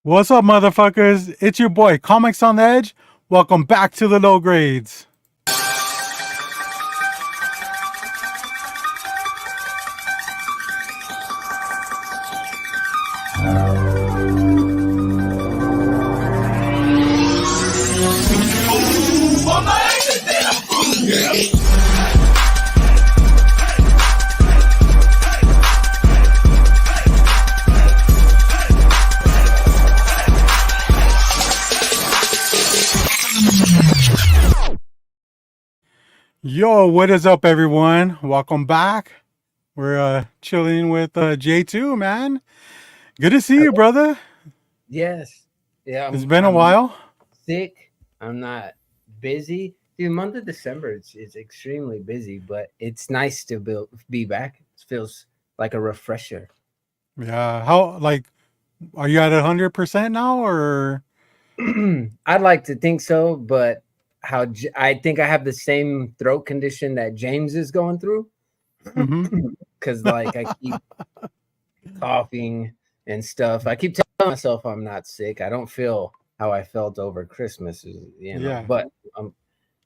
What's up, motherfuckers? It's your boy, Comics on the Edge. Welcome back to the low grades. Yo, what is up, everyone? Welcome back. We're chilling with J2, man. Good to see you, brother. Yes. Yeah. It's been a while. Sick. I'm not busy. The month of December it's extremely busy, but it's nice to be back. It feels like a refresher. Yeah. Are you at 100% now, or? I'd like to think so, but I think I have the same throat condition that James is going through. Mm-hmm. Because like I keep coughing and stuff. I keep telling myself I'm not sick. I don't feel how I felt over Christmas, Yeah. but I'm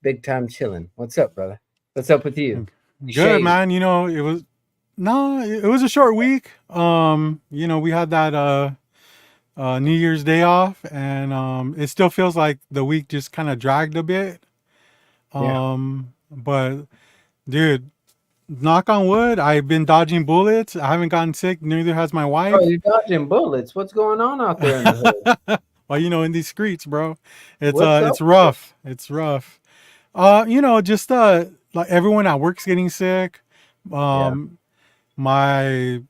big time chilling. What's up, brother? What's up with you? Good, man. It was a short week. We had that New Year's Day off, and it still feels like the week just kind of dragged a bit. But dude, knock on wood, I've been dodging bullets. I haven't gotten sick. Neither has my wife. Oh, you're dodging bullets. What's going on out there in the hood? Well, in these streets, bro, What's up? it's rough. It's rough. Just like everyone at work's getting sick. My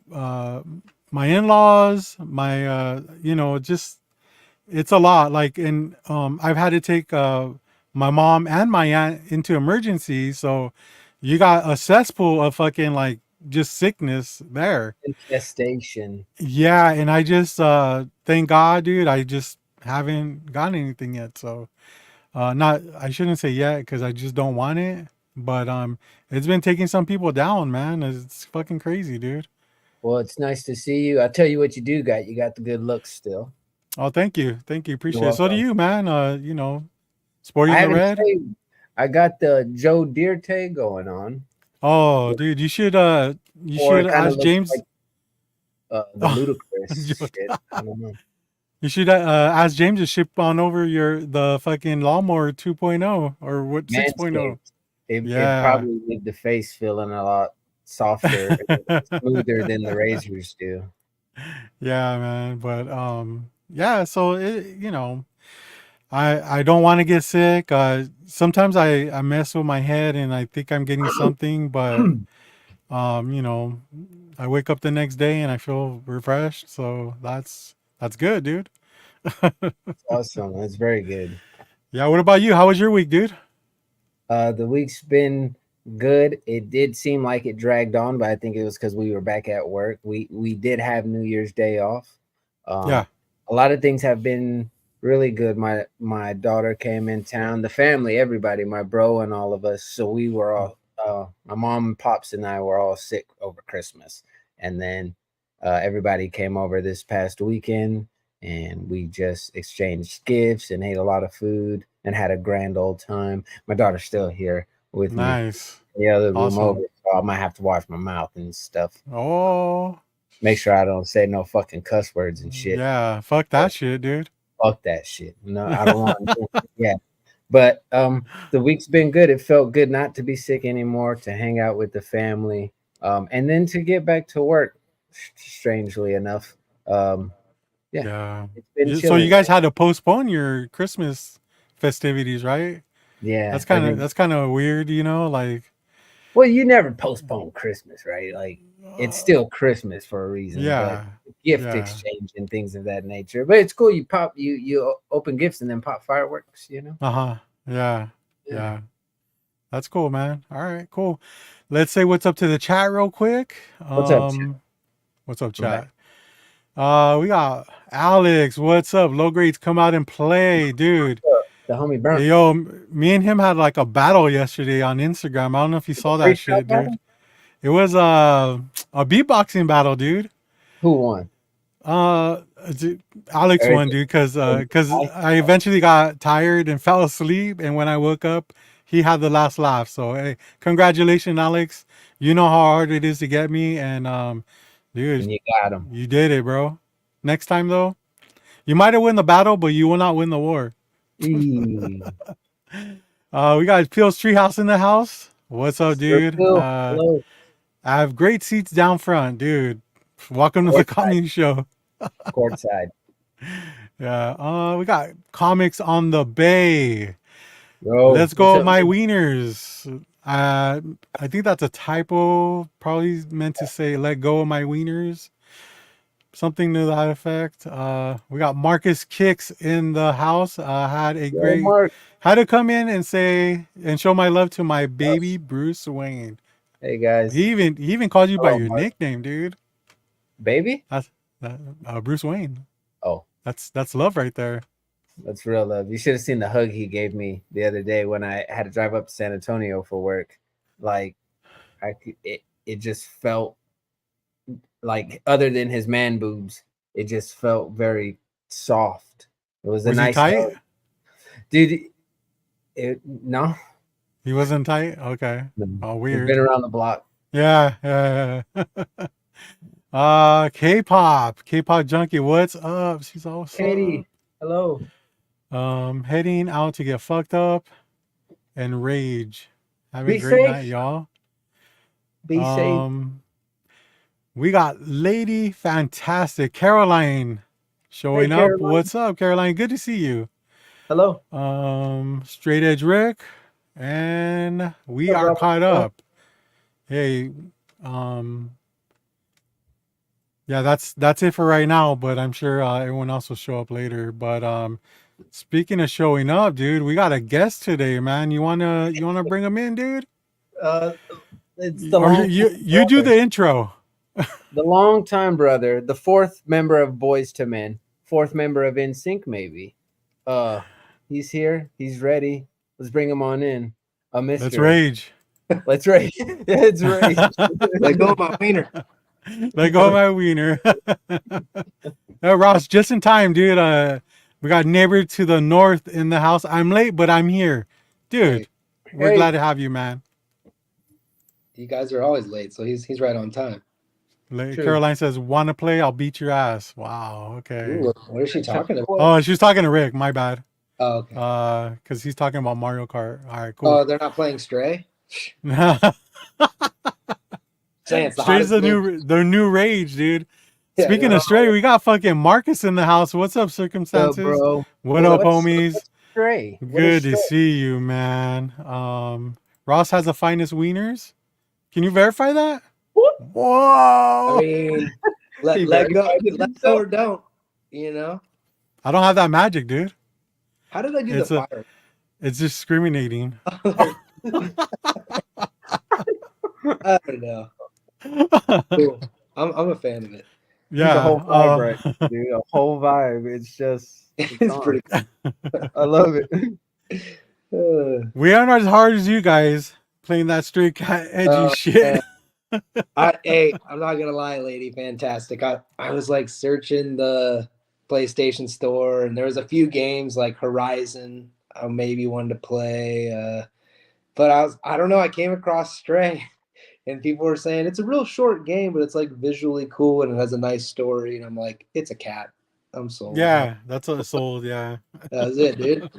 my in-laws, just it's a lot. Like, and I've had to take my mom and my aunt into emergency, so you got a cesspool of fucking like just sickness there. Infestation. Yeah, and I just thank God, dude. I just haven't gotten anything yet, so not I shouldn't say yet because I just don't want it. But it's been taking some people down, man. It's fucking crazy, dude. Well, it's nice to see you. I'll tell you what you do got. You got the good looks still. Oh, thank you, appreciate You're it. So do welcome. you, man. Sporting I the haven't red. shaved. I got the Joe Dirte going on. Oh, dude, you should Or it kind of ask looks James. like the Oh, ludicrous shit. I don't know. you should ask James to ship on over the fucking lawnmower 2.0 or what 6.0. Manscaped. It Yeah. probably made the face feeling a lot softer, smoother than the razors do. Yeah, man. But yeah. So I don't want to get sick. Sometimes I mess with my head and I think I'm getting something, but you know, I wake up the next day and I feel refreshed. So that's good, dude. Awesome. That's very good. Yeah. What about you? How was your week, dude? The week's been good. It did seem like it dragged on, but I think it was because we were back at work. We did have New Year's Day off. Yeah. A lot of things have been really good. My daughter came in town, the family, everybody, my bro and all of us. So we were all my mom and pops and I were all sick over Christmas. And then everybody came over this past weekend and we just exchanged gifts and ate a lot of food and had a grand old time. My daughter's still here with me Nice. in the other room Awesome. over. So I might have to wash my mouth and stuff. Oh. Make sure I don't say no fucking cuss words and shit. Yeah. Fuck that shit, dude. Fuck that shit. No, I don't want yeah. But the week's been good. It felt good not to be sick anymore, to hang out with the family, and then to get back to work. Strangely enough, yeah, Yeah. it's been So you chilling. guys had to postpone your Christmas festivities, right? Yeah, That's kind of weird, like well, you never postpone Christmas, right? Like it's uh, still Christmas for a reason, but yeah. gift Yeah. exchange and things of that nature. But it's cool. You open gifts and then pop fireworks. Uh-huh. Yeah. Yeah. Yeah. That's cool, man. All right, cool. Let's say what's up to the chat real quick. What's up, Chip? What's up, I'm back. chat? We got Alex. What's up? Low grades come out and play, dude. The homie Hey, burnt. yo, me and him had like a battle yesterday on Instagram. I don't know if you saw that Freestyle shit, dude. battle? It was a beatboxing battle, dude. Who won? Dude, Alex Or is won, it dude, because a nice I eventually got tired and fell asleep, and when I woke up, he had the last laugh. So hey, congratulations, Alex. You know how hard it is to get me, and dude, and you got him. you did it, bro. Next time though, you might have won the battle, but you will not win the war. Eee. We got Peel's Treehouse in the house. What's up, Sir dude? Phil, hello. I have great seats down front, dude. Welcome to the Courtside, comedy show. courtside. Yeah. We got comics on the bay. Yo, Let's what's go, up, my man? wieners. I think that's a typo. Probably meant to say "let go of my wieners," something to that effect. We got Marcus Kicks in the house. Yo, Mark. Had to come in and say and show my love to my Up. baby Bruce Wayne. Hey guys. He even called you by Hello, your Mark. nickname, dude. Baby? That's Bruce Wayne. Oh, That's love right there. that's real love. You should have seen the hug he gave me the other day when I had to drive up to San Antonio for work. Like it just felt like other than his man boobs, it just felt very soft. It was a Was he nice tight? hug. Dude, no. He wasn't tight. Okay. No. Oh, He's weird. been around the block. Yeah, yeah, yeah. K-pop junkie. What's up? She's all what's up. Katie, hello. Heading out to get fucked up and rage. Have a Be great night, safe. y'all. Be safe. Um, we got Lady Fantastic Caroline Hey, showing up. Caroline. What's up, Caroline? Good to see you. Hello. Straight Edge Rick, and we What's up, are Robert? caught up. Hey, um, yeah, that's it for right now. But I'm sure everyone else will show up later. But speaking of showing up, dude, we got a guest today, man. You wanna bring him in, dude? Uh, it's the Or long you do brother. the intro. The long time brother, the fourth member of Boys to Men, fourth member of NSYNC, maybe. He's here. He's ready. Let's bring him on in. A Let's mystery. rage. Let's rage. It's rage. Let go of my wiener. Let go of my wiener. Ross, just in time, dude. We got neighbor to the north in the house. I'm late, but I'm here, dude. We're Hey. glad to have you, man. You guys are always late, so he's right on time. True. Caroline says, "Want to play? I'll beat your ass." Wow. Okay. Ooh, what is she talking about? Oh, she was talking to Rick. My bad. Oh, okay. Because he's talking about Mario Kart. All right, Oh, cool. they're not playing Stray? Saying it's the Stray's hottest game. the new rage, dude. Yeah, Speaking yeah. of Stray, we got fucking Marcus in the house. What's up, What's up, circumstances? bro? What up, homies? What's Stray? What Good is to Stray? see you, man. Ross has the finest wieners. Can you verify that? Whoa! I mean, He let go verified it himself. or don't, you know? I don't have that magic, dude. How did I do It's the fire? It's discriminating. I don't know. Cool. I'm a fan of it. He's a Yeah. whole vibe, right, dude. A whole vibe. It's just It's on. pretty I love it. We aren't as hard as you guys playing that straight cat edgy shit. Hey, I'm not gonna lie, lady, fantastic. I was like searching the PlayStation Store, and there was a few games like Horizon. I maybe wanted to play, but I don't know. I came across Stray, and people were saying it's a real short game, but it's like visually cool and it has a nice story. And I'm like, it's a cat. I'm sold. Yeah, that's what it sold. Yeah. That was it, dude.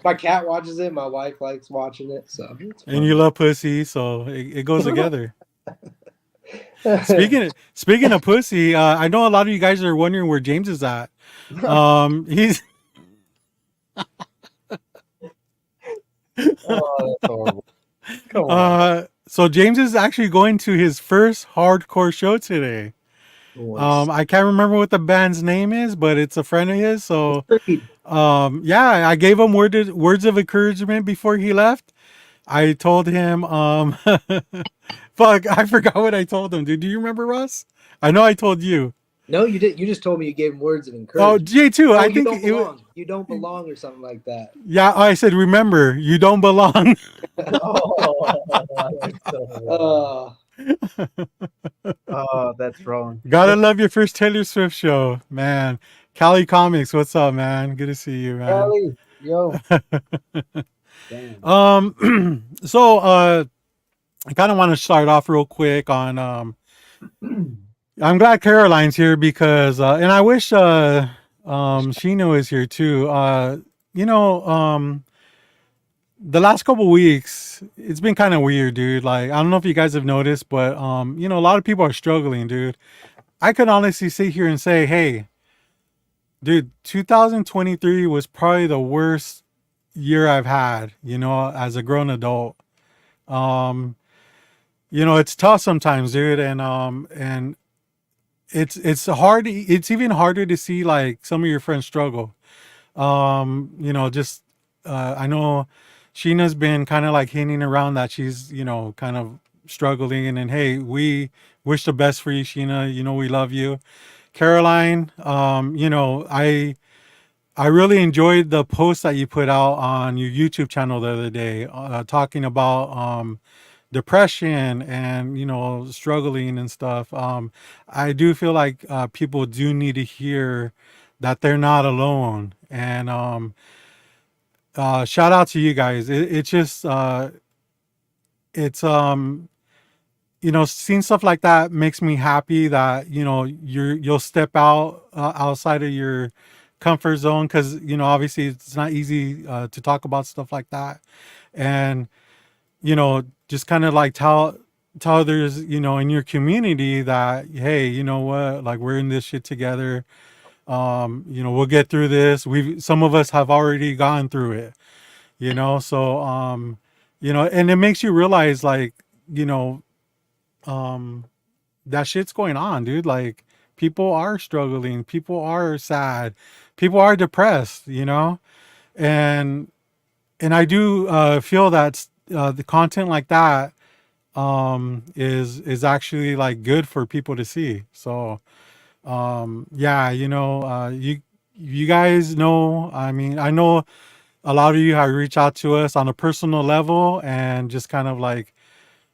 My cat watches it. My wife likes watching it. So And you love pussy, so it goes together. Speaking of pussy, I know a lot of you guys are wondering where James is at. He's Oh, that's horrible. Come on. so James is actually going to his first hardcore show today. I can't remember what the band's name is, but it's a friend of his. So yeah, I gave him words of encouragement before he left. I told him, fuck, I forgot what I told him, dude. Do you remember, Russ? I know I told you. No, you did. You just told me you gave him words of Oh, encouragement. J2, Oh, I you think don't belong. You don't belong, or something like that. yeah, I said, remember, you don't belong. Oh, that's so Oh, that's wrong. Gotta love your first Taylor Swift show, man. Cali Comics, what's up, man? Good to see you, man. Ellie, yo, damn. So I kind of want to start off real quick on I'm glad Caroline's here because and I wish Sheena was here too. You know, the last couple weeks it's been kind of weird, dude. Like I don't know if you guys have noticed, but you know, a lot of people are struggling, dude. I could honestly sit here and say, hey, dude, 2023 was probably the worst year I've had, you know, as a grown adult. Um, you know, it's tough sometimes, dude, and it's hard. It's even harder to see like some of your friends struggle. You know, just I know Sheena's been kind of like hinting around that she's, you know, kind of struggling, and hey, we wish the best for you, Sheena. You know, we love you. Caroline, you know, I really enjoyed the post that you put out on your YouTube channel the other day, talking about depression and, you know, struggling and stuff. I do feel like people do need to hear that they're not alone. And shout out to you guys. It's just it's you know, seeing stuff like that makes me happy that, you know, you'll step out outside of your comfort zone, because, you know, obviously it's not easy to talk about stuff like that. And, you know, just kind of like tell others, you know, in your community that, hey, you know what, like we're in this shit together. You know, we'll get through this. Some of us have already gone through it, you know. So you know, and it makes you realize, like, you know, um that shit's going on, dude. Like people are struggling, people are sad, people are depressed, you know. And I do feel that the content like that is actually like good for people to see. So yeah, you know, you guys know, I mean, I know a lot of you have reached out to us on a personal level and just kind of like,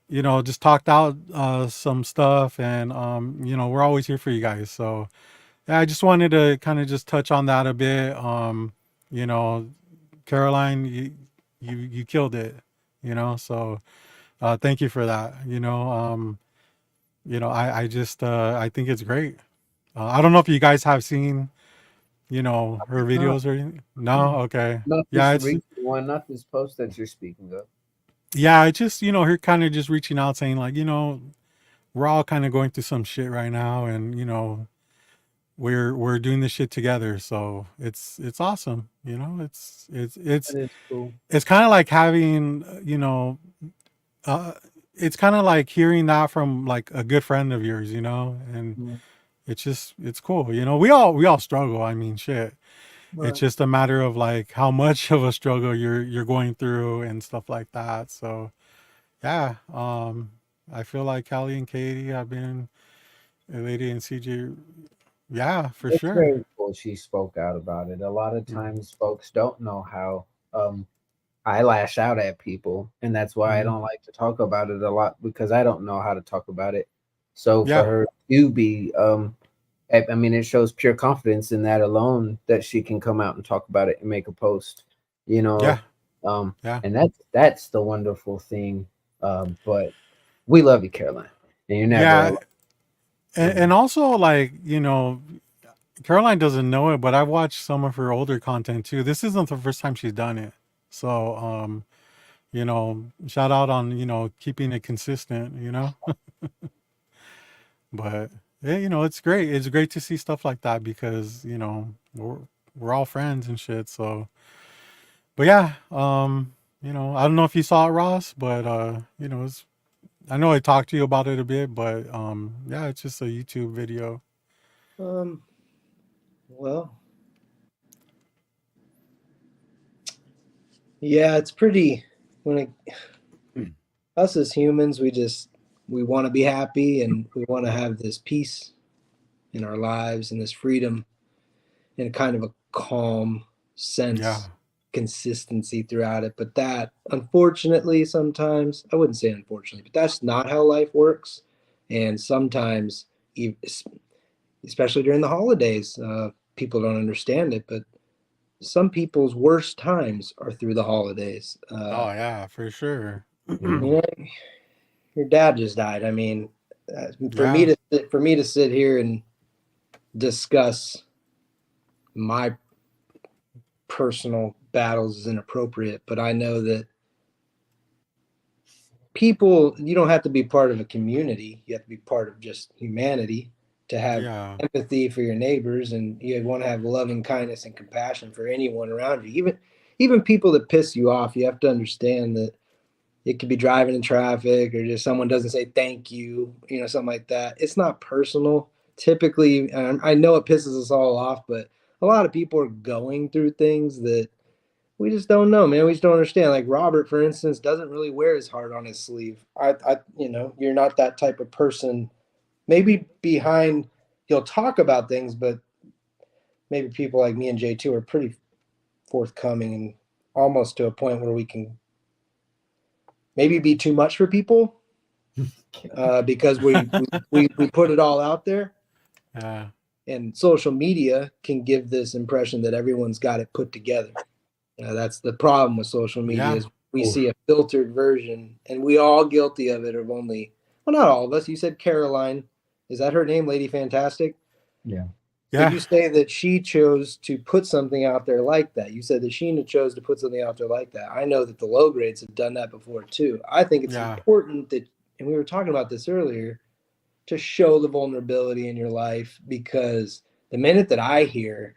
you know, just talked out some stuff. And you know, we're always here for you guys. So yeah, I just wanted to kind of just touch on that a bit. You know, Caroline, you killed it, you know. So thank you for that. You know, I just I think it's great. I don't know if you guys have seen, you know, her Not, videos or anything. No, okay. not Yeah, this it's recent one, not this post that you're speaking of. yeah, it's just, you know, her kind of just reaching out saying like, you know, we're all kind of going through some shit right now, and you know, we're doing this shit together. So it's awesome. You know, That is cool. it's kind of like having, you know, uh, it's kind of like hearing that from like a good friend of yours, you know. And Mm, it's just, it's cool. You know, we all struggle. I mean, shit. It's right. just a matter of like how much of a struggle you're going through and stuff like that. So yeah, I feel like Callie and Katie have been a lady and CJ. Yeah, for It's sure. very cool she spoke out about it. A lot of Hmm. times folks don't know how I lash out at people, and that's why I Hmm. don't like to talk about it a lot because I don't know how to talk about it. So for Yeah, her to be, I mean, it shows pure confidence in that alone that she can come out and talk about it and make a post, you yeah, know, yeah, and that's the wonderful thing. But we love you, Caroline, and you're never yeah. alone. You And know, also, like, you know, Caroline doesn't know it, but I've watched some of her older content too. This isn't the first time she's done it. So, you know, shout out on, you know, keeping it consistent, you know. But yeah, you know, it's great. It's great to see stuff like that because, you know, we're all friends and shit. So, but yeah, you know, I don't know if you saw it, Ross, but you know, I know I talked to you about it a bit, but yeah, it's just a YouTube video. Um, well, yeah, it's pretty when it, us as humans, we want to be happy and we want to have this peace in our lives and this freedom in kind of a calm Yeah. sense. consistency throughout it. But that, unfortunately, sometimes, I wouldn't say unfortunately, but that's not how life works. And sometimes, especially during the holidays, people don't understand it. But some people's worst times are through the holidays. Oh yeah, for sure. Yeah. You know, your dad just died. I mean, Yeah, for me to sit here and discuss my personal battles is inappropriate, but I know that people, you don't have to be part of a community. You have to be part of just humanity to have yeah, empathy for your neighbors, and you want to have loving kindness and compassion for anyone around you. Even people that piss you off, you have to understand that it could be driving in traffic or just someone doesn't say thank you, something like that. It's not personal. Typically, I know it pisses us all off, but a lot of people are going through things that we just don't know, man. We just don't understand. Like Robert, for instance, doesn't really wear his heart on his sleeve. You're not that type of person. Maybe behind, he'll talk about things, but maybe people like me and J2 are pretty forthcoming and almost to a point where we can maybe be too much for people because we put it all out there. yeah, And social media can give this impression that everyone's got it put together. That's the problem with social media yeah, is we see a filtered version, and we all guilty of it. Of only, well, not all of us. You said Caroline, is that her name, Lady Fantastic? Yeah. So yeah, you say that she chose to put something out there like that. You said that Sheena chose to put something out there like that. I know that the low grades have done that before too. I think it's yeah, important that, and we were talking about this earlier, to show the vulnerability in your life, because the minute that I hear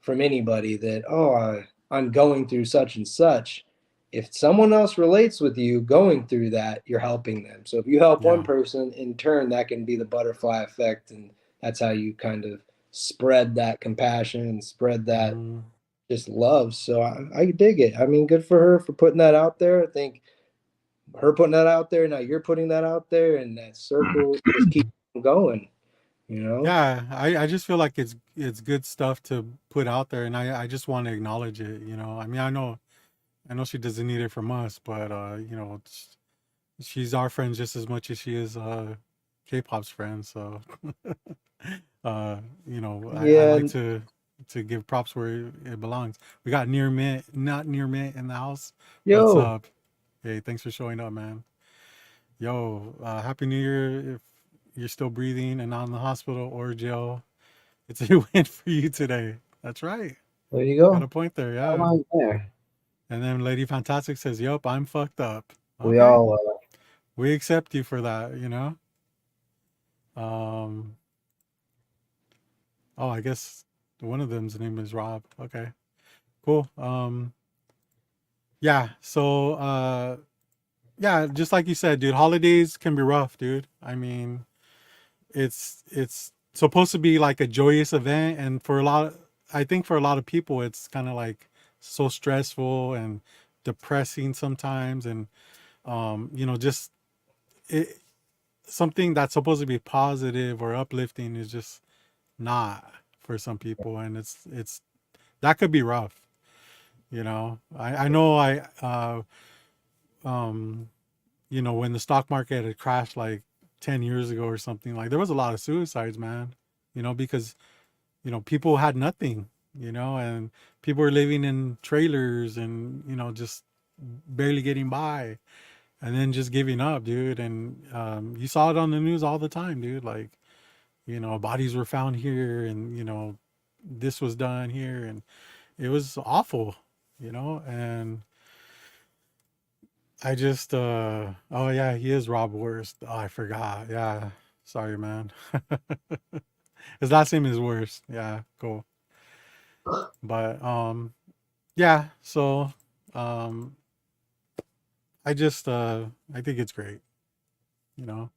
from anybody that, oh, I'm going through such and such, if someone else relates with you going through that, you're helping them. So if you help one yeah. person, in turn, that can be the butterfly effect. And that's how you kind of spread that compassion and spread that Mhm. just love. So I dig it. I mean, good for her for putting that out there. I think her putting that out there, now you're putting that out there, and that circle just keeps going, you know? Yeah, I just feel like it's good stuff to put out there, and I just want to acknowledge it. I mean, I know she doesn't need it from us, but she's our friend just as much as she is K-pop's friend. So uh, I Yeah. like to give props where it belongs. We got near mint, not near mint in the house. What's Yo. up? Hey, thanks for showing up, man. Yo, Happy New Year if you're still breathing and not in the hospital or jail. It's a win for you today. That's right. There you Got go. a point there, Come yeah. on there. And then Lady Fantastic says, "Yup, I'm fucked up." We Okay, all we accept you for that. Um, oh, I guess one of them's name is Rob. Okay, cool. Yeah. So, yeah, just like you said, dude, holidays can be rough, dude. I mean, it's supposed to be like a joyous event, and I think for a lot of people, it's kind of like so stressful and depressing sometimes, and just it something that's supposed to be positive or uplifting is just not for some people, and it's that could be rough. I know um when the stock market had crashed like 10 years ago or something, like there was a lot of suicides, man. Because people had nothing, and people were living in trailers and just barely getting by, and then just giving up, dude. And you saw it on the news all the time, dude. Like, bodies were found here, and this was done here, and it was awful, and I just oh yeah, he is Rob Worst. Oh, I forgot. Yeah. Sorry, man. His last name is Worst. Yeah, cool. But yeah, so um I think it's great, you know.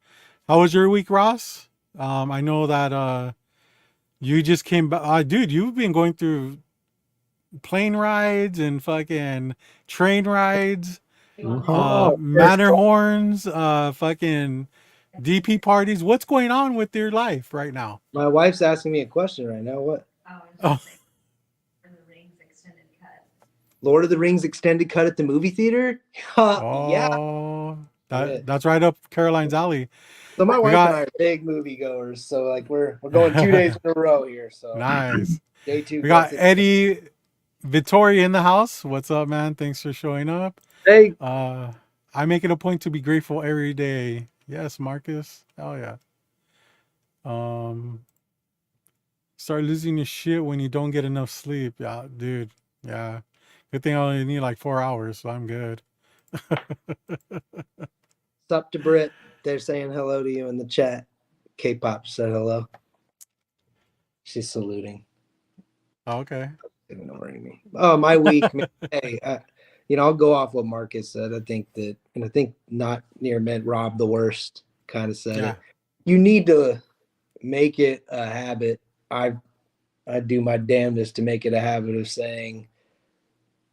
How was your week, Ross? I know that you just came back. Dude, you've been going through plane rides and fucking train rides, Oh, first Matterhorns, fucking DP parties. What's going on with your life right now? My wife's asking me a question right now. What? Oh, Lord of the Rings extended cut at the movie theater. Yeah. Oh, Yeah. that's right up Caroline's alley. So my We wife and got I are big moviegoers. So like we're going 2 days in a row here. So nice. day two We got gets it. Eddie Vittori in the house. What's up, man? Thanks for showing up. Hey, I make it a point to be grateful every day. Yes, Marcus. Oh yeah. Um, start losing your shit when you don't get enough sleep. Yeah, dude. Yeah. Good thing I only need like 4 hours, so I'm good. Sup to Brit. They're saying hello to you in the chat. K-pop said hello. She's saluting. Okay. Ignoring me. Oh, my week. Man. Hey, I'll go off what Marcus said. I think not near meant Rob the worst kind of said Yeah. it. You need to make it a habit. I do my damnedest to make it a habit of saying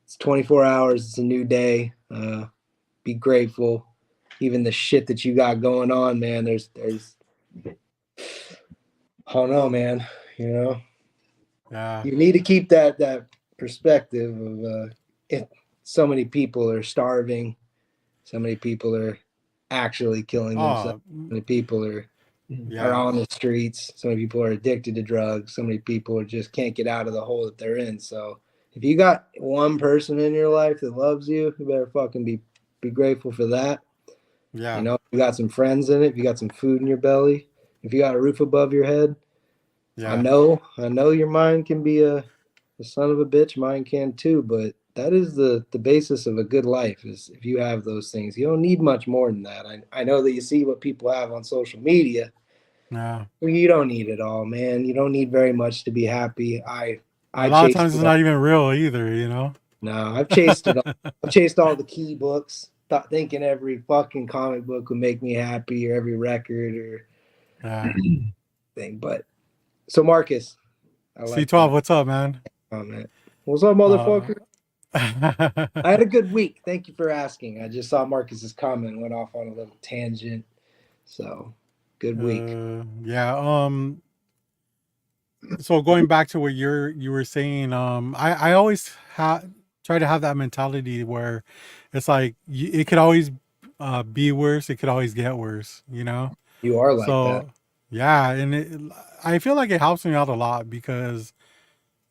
it's 24 hours. It's a new day. Be grateful. Even the shit that you got going on, man. There's I don't know, man. Yeah. You need to keep that perspective of if so many people are starving, so many people are actually killing themselves, Oh, so many people are yeah. on the streets, so many people are addicted to drugs, so many people are just can't get out of the hole that they're in. So if you got one person in your life that loves you, you better fucking be grateful for that. Yeah. If you got some friends in it, if you got some food in your belly, if you got a roof above your head, I Yeah. know your mind can be a son of a bitch. Mine can too, but that is the basis of a good life. Is if you have those things, you don't need much more than that. I know that you see what people have on social media. Yeah. You don't need it all, man. You don't need very much to be happy. A I lot of chased times it it's all. not even real either, you know? No, I've chased it all. I've chased all the key books, thinking every fucking comic book would make me happy, or every record or Yeah. thing. But so Marcus, I like C12, that what's up, man? comment. What's up, Uh, motherfucker? I had a good week. Thank you for asking. I just saw Marcus's comment, went off on a little tangent. So, good week. yeah. So going back to what you were saying, I always try to have that mentality where it's like it could always be worse. It could always get worse, you know? You are like that. So yeah, and I feel like it helps me out a lot because,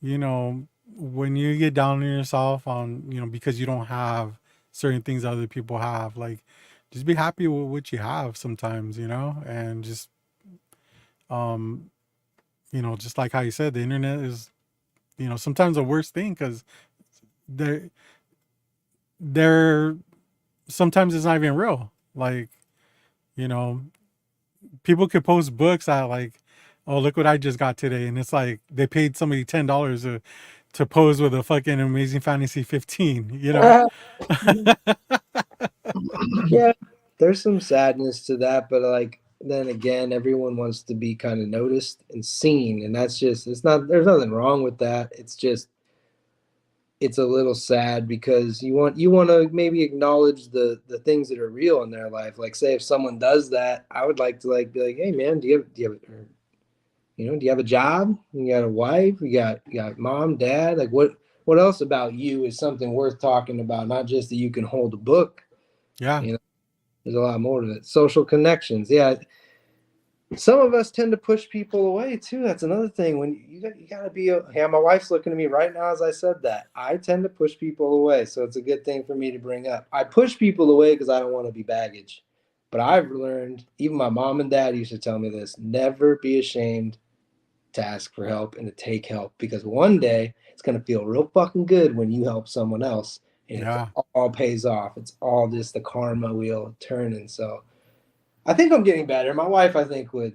you know, when you get down on yourself on, because you don't have certain things other people have, like just be happy with what you have sometimes, and just, um, just like how you said, the internet is, sometimes the worst thing because they're, they're, sometimes it's not even real. Like, you know, people could post books that like, oh, look what I just got today. And it's like they paid somebody $10 to pose with a fucking Amazing Fantasy 15, Yeah, there's some sadness to that, but like then again, everyone wants to be kind of noticed and seen, and that's just it's not. There's nothing wrong with that. It's just it's a little sad because you want to maybe acknowledge the things that are real in their life. Like say if someone does that, I would like to like be like, hey man, do you have a job? You got a wife? You got mom, dad? Like what else about you is something worth talking about? Not just that you can hold a book. Yeah. You know, there's a lot more to it. Social connections. Yeah. Some of us tend to push people away too. That's another thing. When you gotta be yeah, my wife's looking at me right now as I said that. I tend to push people away. So it's a good thing for me to bring up. I push people away because I don't want to be baggage. But I've learned, even my mom and dad used to tell me this, never be ashamed to ask for help and to take help because one day it's going to feel real fucking good when you help someone else and it Yeah. all pays off. It's all just the karma wheel turning. So I think I'm getting better. My wife, I think, I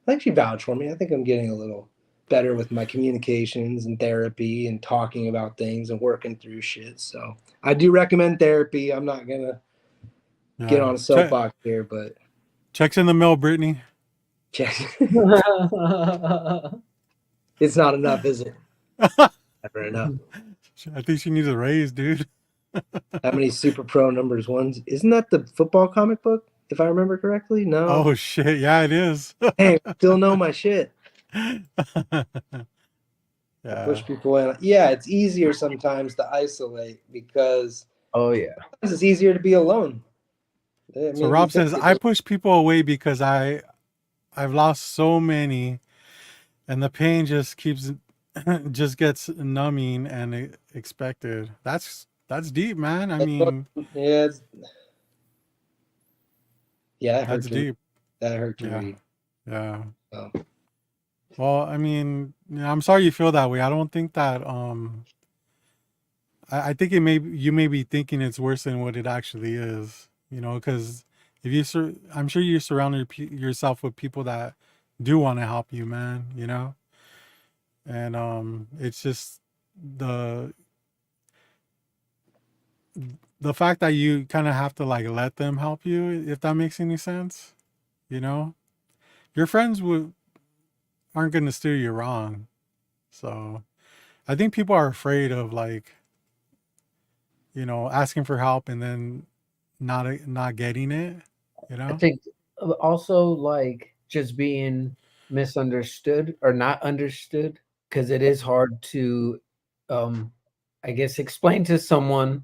think she vouched for me. I think I'm getting a little better with my communications and therapy and talking about things and working through shit. So I do recommend therapy. I'm not going to get Yeah. on a soapbox here, but Checks in the mail, Brittany. it's not enough, is it? Never enough. I think she needs a raise, dude. How many Super Pro numbers ones? Isn't that the football comic book? If I remember correctly, no. Oh shit. Yeah, it is. Hey, still know my shit. I Yeah. push people in. Yeah, it's easier sometimes to isolate because Oh yeah. it's easier to be alone. I So mean, you Rob think says I push people away because I've lost so many, and the pain just keeps just gets numbing and expected. That's deep, man. I mean, yeah, that hurt that's to deep. that hurt to Yeah. read. Yeah. So, Well, I mean, yeah, I'm sorry you feel that way. I don't think that I think you may be thinking it's worse than what it actually is, you know, because I'm sure you surround yourself with people that do want to help you, man, you know, and it's just the the fact that you kind of have to like let them help you, if that makes any sense, you know, your friends aren't gonna steer you wrong, so I think people are afraid of like, you know, asking for help and then not getting it, you I know. think also like just being misunderstood or not understood, because it is hard to um I guess explain to someone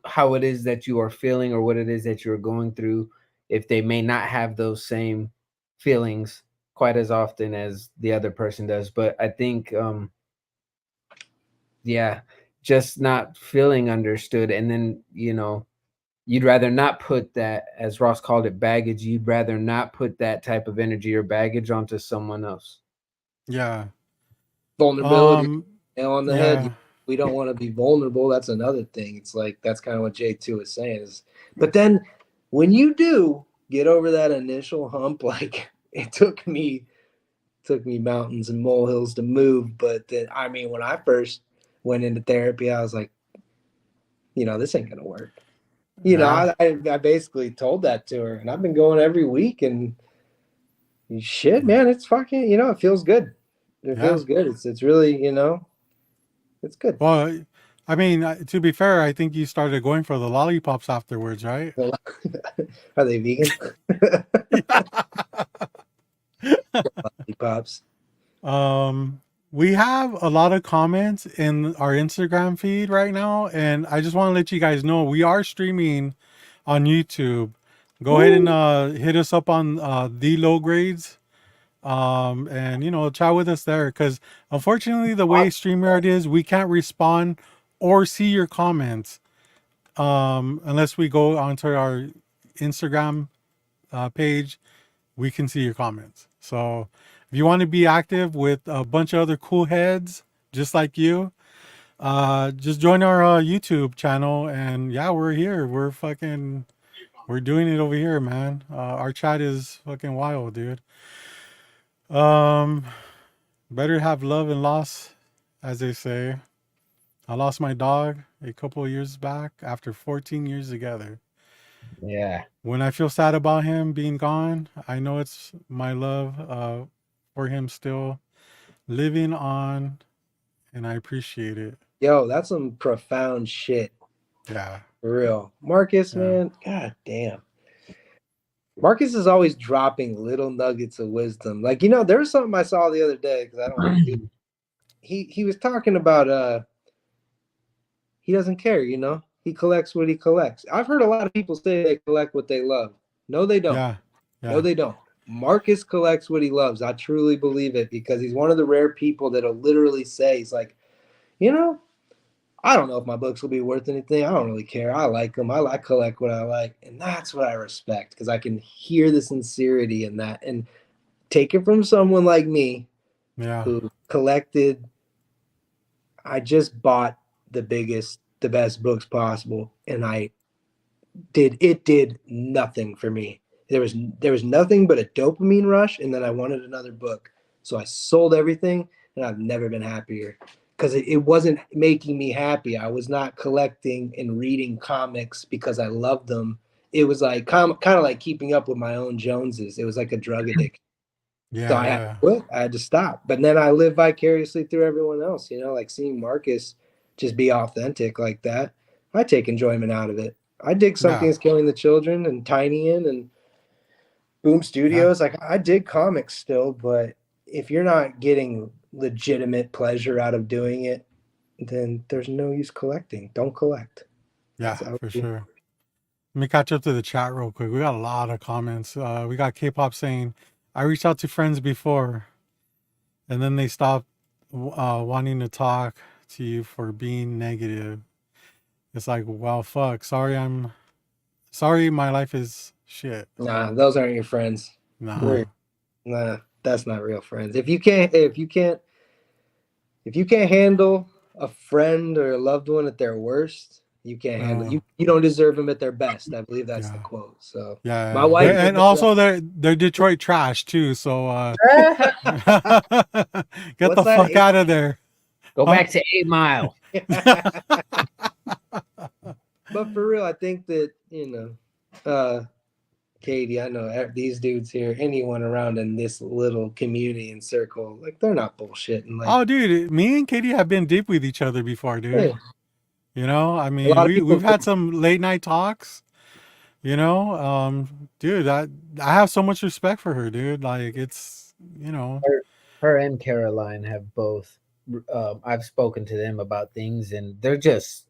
how it is that you are feeling or what it is that you're going through if they may not have those same feelings quite as often as the other person does. But I think yeah, just not feeling understood, and then you'd rather not put that, as Ross called it, baggage. You'd rather not put that type of energy or baggage onto someone else. Yeah. vulnerability Um. on the head. Yeah. We don't want to be vulnerable. That's another thing. It's like that's kind of what J2 is saying. But then when you do get over that initial hump, like it took me mountains and molehills to move. But then, I mean, when I first went into therapy, I was like, this ain't gonna work. Yeah. I basically told that to her, and I've been going every week, and shit, man, it's fucking, it feels good. It Yeah. feels good. It's really, it's good. Well, I mean, to be fair, I think you started going for the lollipops afterwards, right? Are they vegan? Yeah. Pops. Um, we have a lot of comments in our Instagram feed right now, and I just want to let you guys know we are streaming on YouTube. Go ahead and Woo! hit us up on the low grades, and you know, chat with us there. Because unfortunately, the way StreamYard is, we can't respond or see your comments unless we go onto our Instagram page. We can see your comments. So if you want to be active with a bunch of other cool heads just like you, just join our YouTube channel. And yeah, we're here. We're doing it over here, man. Our chat is fucking wild, dude. Um, better have love and loss, as they say. I lost my dog a couple of years back after 14 years together. Yeah. When I feel sad about him being gone, I know it's my love for him still living on, and I appreciate it. Yo, that's some profound shit. Yeah, For real. Marcus, yeah, man, god damn. Marcus is always dropping little nuggets of wisdom. Like, there was something I saw the other day because I don't want to do. He was talking about he doesn't care, He collects what he collects. I've heard a lot of people say they collect what they love. No, they don't. yeah, No, yeah, they don't. Marcus collects what he loves. I truly believe it because he's one of the rare people that'll literally say, he's like, you know, I don't know if my books will be worth anything. I don't really care. I like them. I collect what I like. And that's what I respect because I can hear the sincerity in that and take it from someone like me yeah, who collected. I just bought the best books possible. And it did nothing for me. There was nothing but a dopamine rush. And then I wanted another book. So I sold everything and I've never been happier because it wasn't making me happy. I was not collecting and reading comics because I loved them. It was like kind of like keeping up with my own Joneses. It was like a drug addiction. So yeah, I had to yeah, quit. I had to stop. But then I live vicariously through everyone else, like seeing Marcus just be authentic like that. I take enjoyment out of it. I dig yeah, Something's Killing the Children and Tiny In and Boom yeah, Studios. Like I dig comics still, but if you're not getting legitimate pleasure out of doing it, then there's no use collecting. Don't collect. Yeah, So for sure. Let me catch up to the chat real quick. We got a lot of comments. We got K-pop saying, "I reached out to friends before, and then they stopped wanting to talk to you for being negative." It's like, well, fuck. Sorry. My life is shit. nah, those aren't your friends. Nah. Nah, that's not real friends. If you can't handle a friend or a loved one at their worst, you can't handle you don't deserve them at their best. I believe that's the Yeah. quote. So my Yeah. wife And also they're Detroit trash too. So get what's the that? fuck out of there. Go Huh? back to 8 Mile. But for real, I think that Katie, I know these dudes here, anyone around in this little community and circle, like they're not bullshitting. Like, Oh, dude, me and Katie have been deep with each other before, dude. hey, You know, I a mean, lot of people we've had some late night talks. You know, dude, I have so much respect for her, dude. Like, it's Her and Caroline have both. I've spoken to them about things, and they're just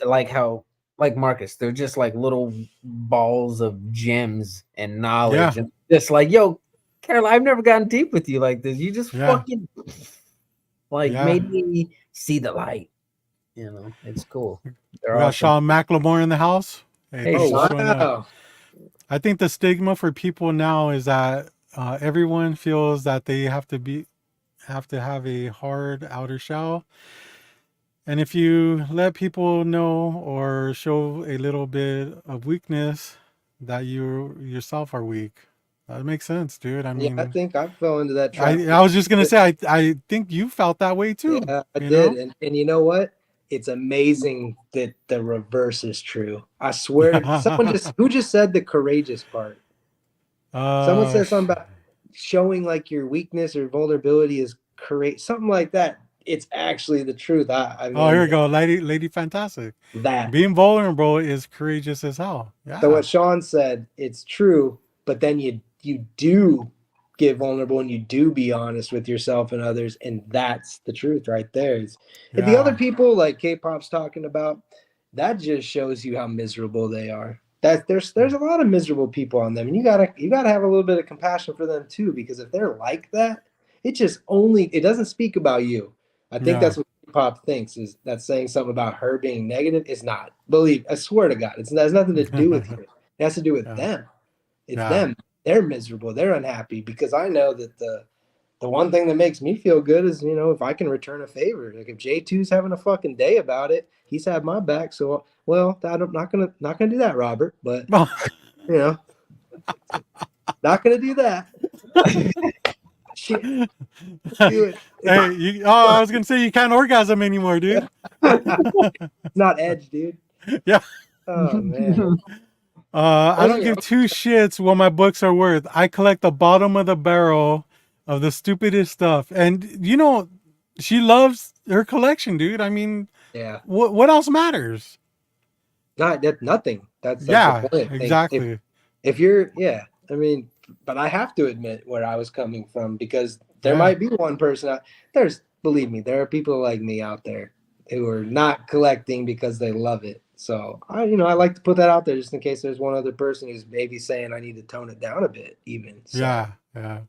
like Marcus. They're just like little balls of gems and knowledge, yeah, and just like, yo, Caroline, I've never gotten deep with you like this. You just yeah, fucking like yeah. made me see the light. You know, it's cool. They're We got awesome. Sean McLemore in the house. Hey, Hey, thanks for oh Sean. showing up. wow. I think the stigma for people now is that everyone feels that they have to have a hard outer shell. And if you let people know or show a little bit of weakness, that you yourself are weak. That makes sense, dude. I Yeah, I mean, think I fell into that trap. I was just gonna say I think you felt that way too. Yeah, I You did. know? And you know what? It's amazing that the reverse is true. I swear who just said the courageous part? Someone said something about showing like your weakness or vulnerability is courage, something like that. It's actually the truth. I oh, here mean we go, Lady Fantastic. that. Being vulnerable is courageous as hell. So Yeah, what Sean said, it's true, but then you do get vulnerable and you do be honest with yourself and others, and that's the truth right there. And the other yeah, people like K-pop's talking about, that just shows you how miserable they are. That there's a lot of miserable people on them, and you gotta have a little bit of compassion for them too, because if they're like that, it doesn't speak about you. I think yeah, that's what K-pop thinks, is that saying something about her being negative. Is not. Believe, I swear to God, it has nothing to do with you. It has to do with yeah, them. It's yeah. them. They're miserable. They're unhappy, because I know that the one thing that makes me feel good is, if I can return a favor. Like if J2's having a fucking day about it, he's had my back. So, well, I'm not gonna do that, Robert. But you know, not gonna do that. Shit, do it. Hey, I was gonna say you can't orgasm anymore, dude. It's not Edge, dude. Yeah. Oh man. I don't give two shits what my books are worth. I collect the bottom of the barrel of the stupidest stuff. And she loves her collection, dude. I mean, Yeah. what else matters? That's nothing. That's the Yeah, point. Like exactly. if you're, yeah, I mean, but I have to admit where I was coming from, because there Yeah. might be one person believe me, there are people like me out there who are not collecting because they love it. So I like to put that out there just in case there's one other person who's maybe saying I need to tone it down a bit even. So Yeah, yeah.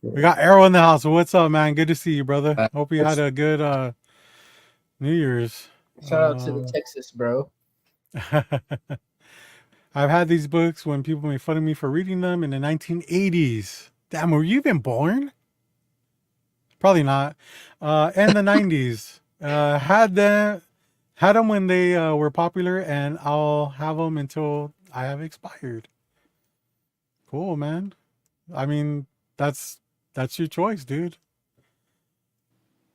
We got Arrow in the house. What's up, man? Good to see you, brother. Hope you had a good New Year's. Shout out to the Texas, bro. I've had these books when people made fun of me for reading them in the 1980s. Damn, were you even born? Probably not. And the 90s. Had them when they were popular, and I'll have them until I have expired. Cool, man. I mean, that's your choice, dude.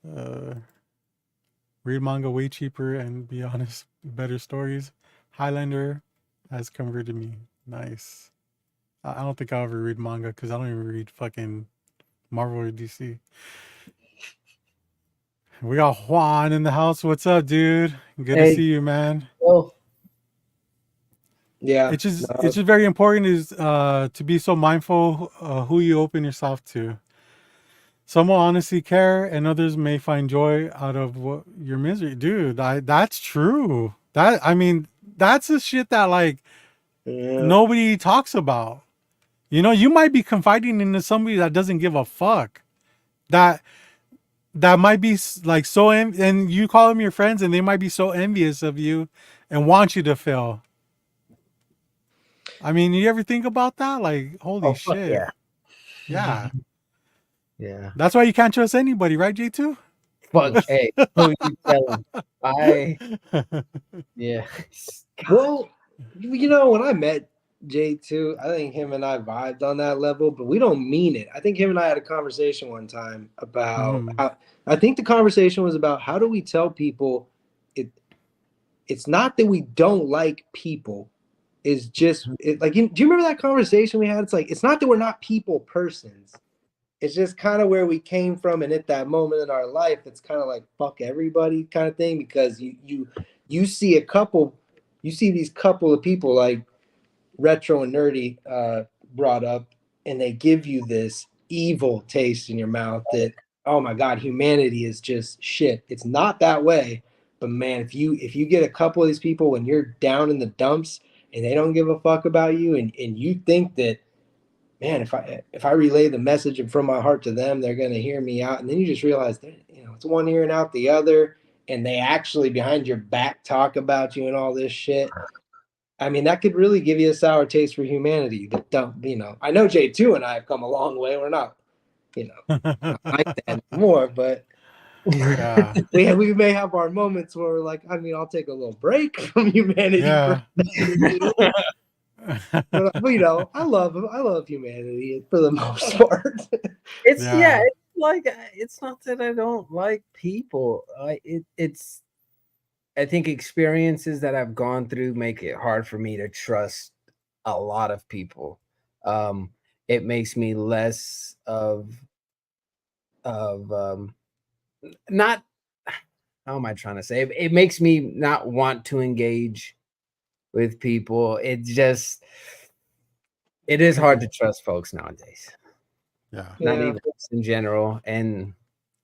Read manga way cheaper and, be honest, better stories. Highlander has converted me. Nice. I don't think I'll ever read manga because I don't even read fucking Marvel or DC. We got Juan in the house. What's up, dude? Good to see you, man. Well, yeah, It's just very important is to be so mindful who you open yourself to. Some will honestly care, and others may find joy out of what your misery, dude. That's true. I mean, that's the shit that like Yeah. nobody talks about. You know, you might be confiding into somebody that doesn't give a fuck. That that might be like so, and you call them your friends, and they might be so envious of you and want you to fail. I mean, you ever think about that? Like, holy Oh fuck shit. yeah. Yeah. Yeah. That's why you can't trust anybody, right, J2? Fuck. Hey, who you telling? Yeah. Well, you know, when I met J2, I think him and I vibed on that level, but we don't mean it. I think him and I had a conversation one time about Mhm. how I think the conversation was about how do we tell people it it's not that we don't like people. It's just like do you remember that conversation we had? It's like it's not that we're not people persons. It's just kind of where we came from, and at that moment in our life, it's kind of like fuck everybody kind of thing because you see you see these couple of people like retro and nerdy brought up, and they give you this evil taste in your mouth that oh my god, humanity is just shit. It's not that way, but man, if you get a couple of these people when you're down in the dumps and they don't give a fuck about you, and you think that man, if I relay the message from my heart to them, they're gonna hear me out. And then you just realize that it's one ear and out the other, and they actually behind your back talk about you and all this shit. I mean, that could really give you a sour taste for humanity. That don't, I know J2 and I have come a long way. We're not, not like that anymore, but Yeah. we may have our moments where we're like, I mean, I'll take a little break from humanity for Yeah. a second or two. But I love humanity for the most part. It's yeah, Yeah. it's like it's not that I don't like people. It's I think experiences that I've gone through make it hard for me to trust a lot of people. Um, it makes me less of not how am I trying to say? It makes me not want to engage with people. It is hard to trust folks nowadays. Yeah. Not Yeah. even just in general, and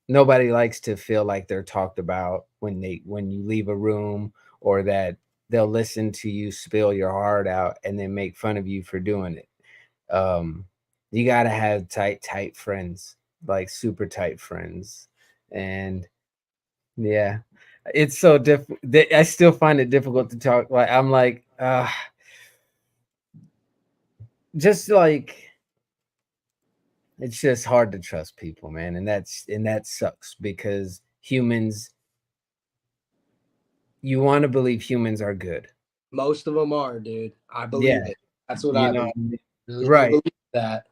nobody likes to feel like they're talked about when you leave a room, or that they'll listen to you spill your heart out and then make fun of you for doing it. Um, you got to have tight friends, like super tight friends, and yeah, it's so difficult. I still find it difficult to talk. Like I'm like, just like it's just hard to trust people, man, and that sucks because humans. You want to believe humans are good. Most of them are, dude. I Yeah, believe it. That's what you I know believe. what I mean? Really do Right. believe that.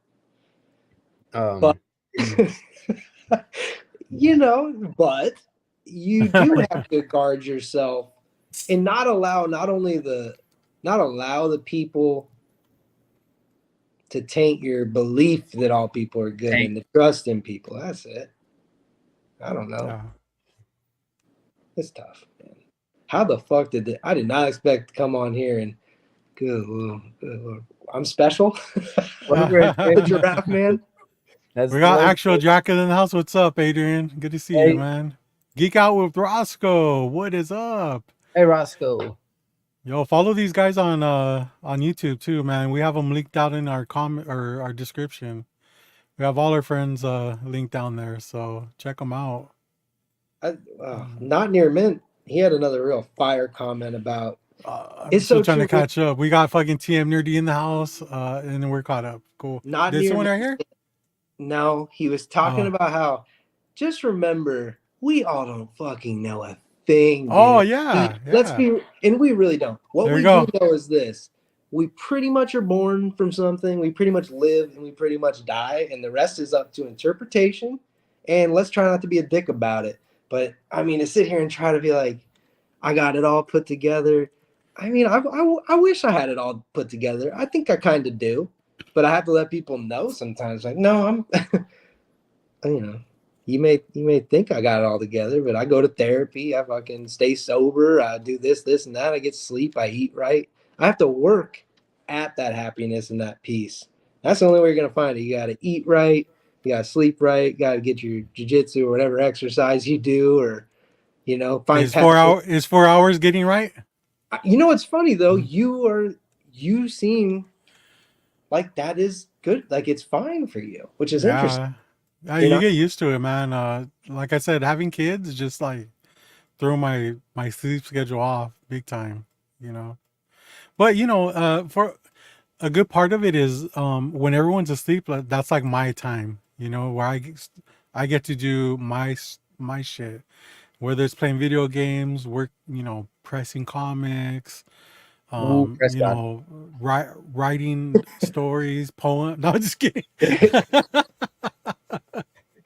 But Um, but you do have to guard yourself and not allow the people to taint your belief that all people are good tank. and the trust in people. That's it. I don't know. Yeah. It's tough, man. How the fuck I did not expect to come on here and good Lord. I'm special. Whatever it The takes. giraffe man. That's We the got way. actual Jacket in the house. What's up, Adrian? Good to see you, Hey, man. Geek out with Roscoe. What is up? hey, Roscoe. Yo, follow these guys on YouTube too, man. We have them linked out in our comment or our description. We have all our friends linked down there, so check them out. Not near mint. He had another real fire comment about I'm it's still so trying to true. catch up. We got fucking TM Nerdy in the house, and then we're caught up. Cool. Not This near one mint. right here? No, he was talking Oh, about how just remember we all don't fucking know a thing, oh dude. yeah, Let's yeah. be, and we really don't. What There we we do go. know is this: we pretty much are born from something. We pretty much live, and we pretty much die, and the rest is up to interpretation. And let's try not to be a dick about it. But I mean, to sit here and try to be like, I got it all put together. I mean, I wish I had it all put together. I think I kind of do, but I have to let people know sometimes. Like, no, I'm, you know, you may think I got it all together, but I go to therapy. I fucking stay sober. I do this, and that. I get sleep. I eat right. I have to work at that happiness and that peace. That's the only way you're gonna find it. You got to eat right. You gotta sleep right. You gotta get your jujitsu or whatever exercise you do, or find Is 4 hours getting right? what's funny though? You seem like that is good. Like it's fine for you, which is interesting. Yeah. Yeah, You you know, get used to it, man. Like I said, having kids just like throw my sleep schedule off big time, you know. But for a good part of it is when everyone's asleep, that's like my time, where I get to do my shit, whether it's playing video games, work, pressing comics, Ooh, press God. writing stories, poems. No, just kidding.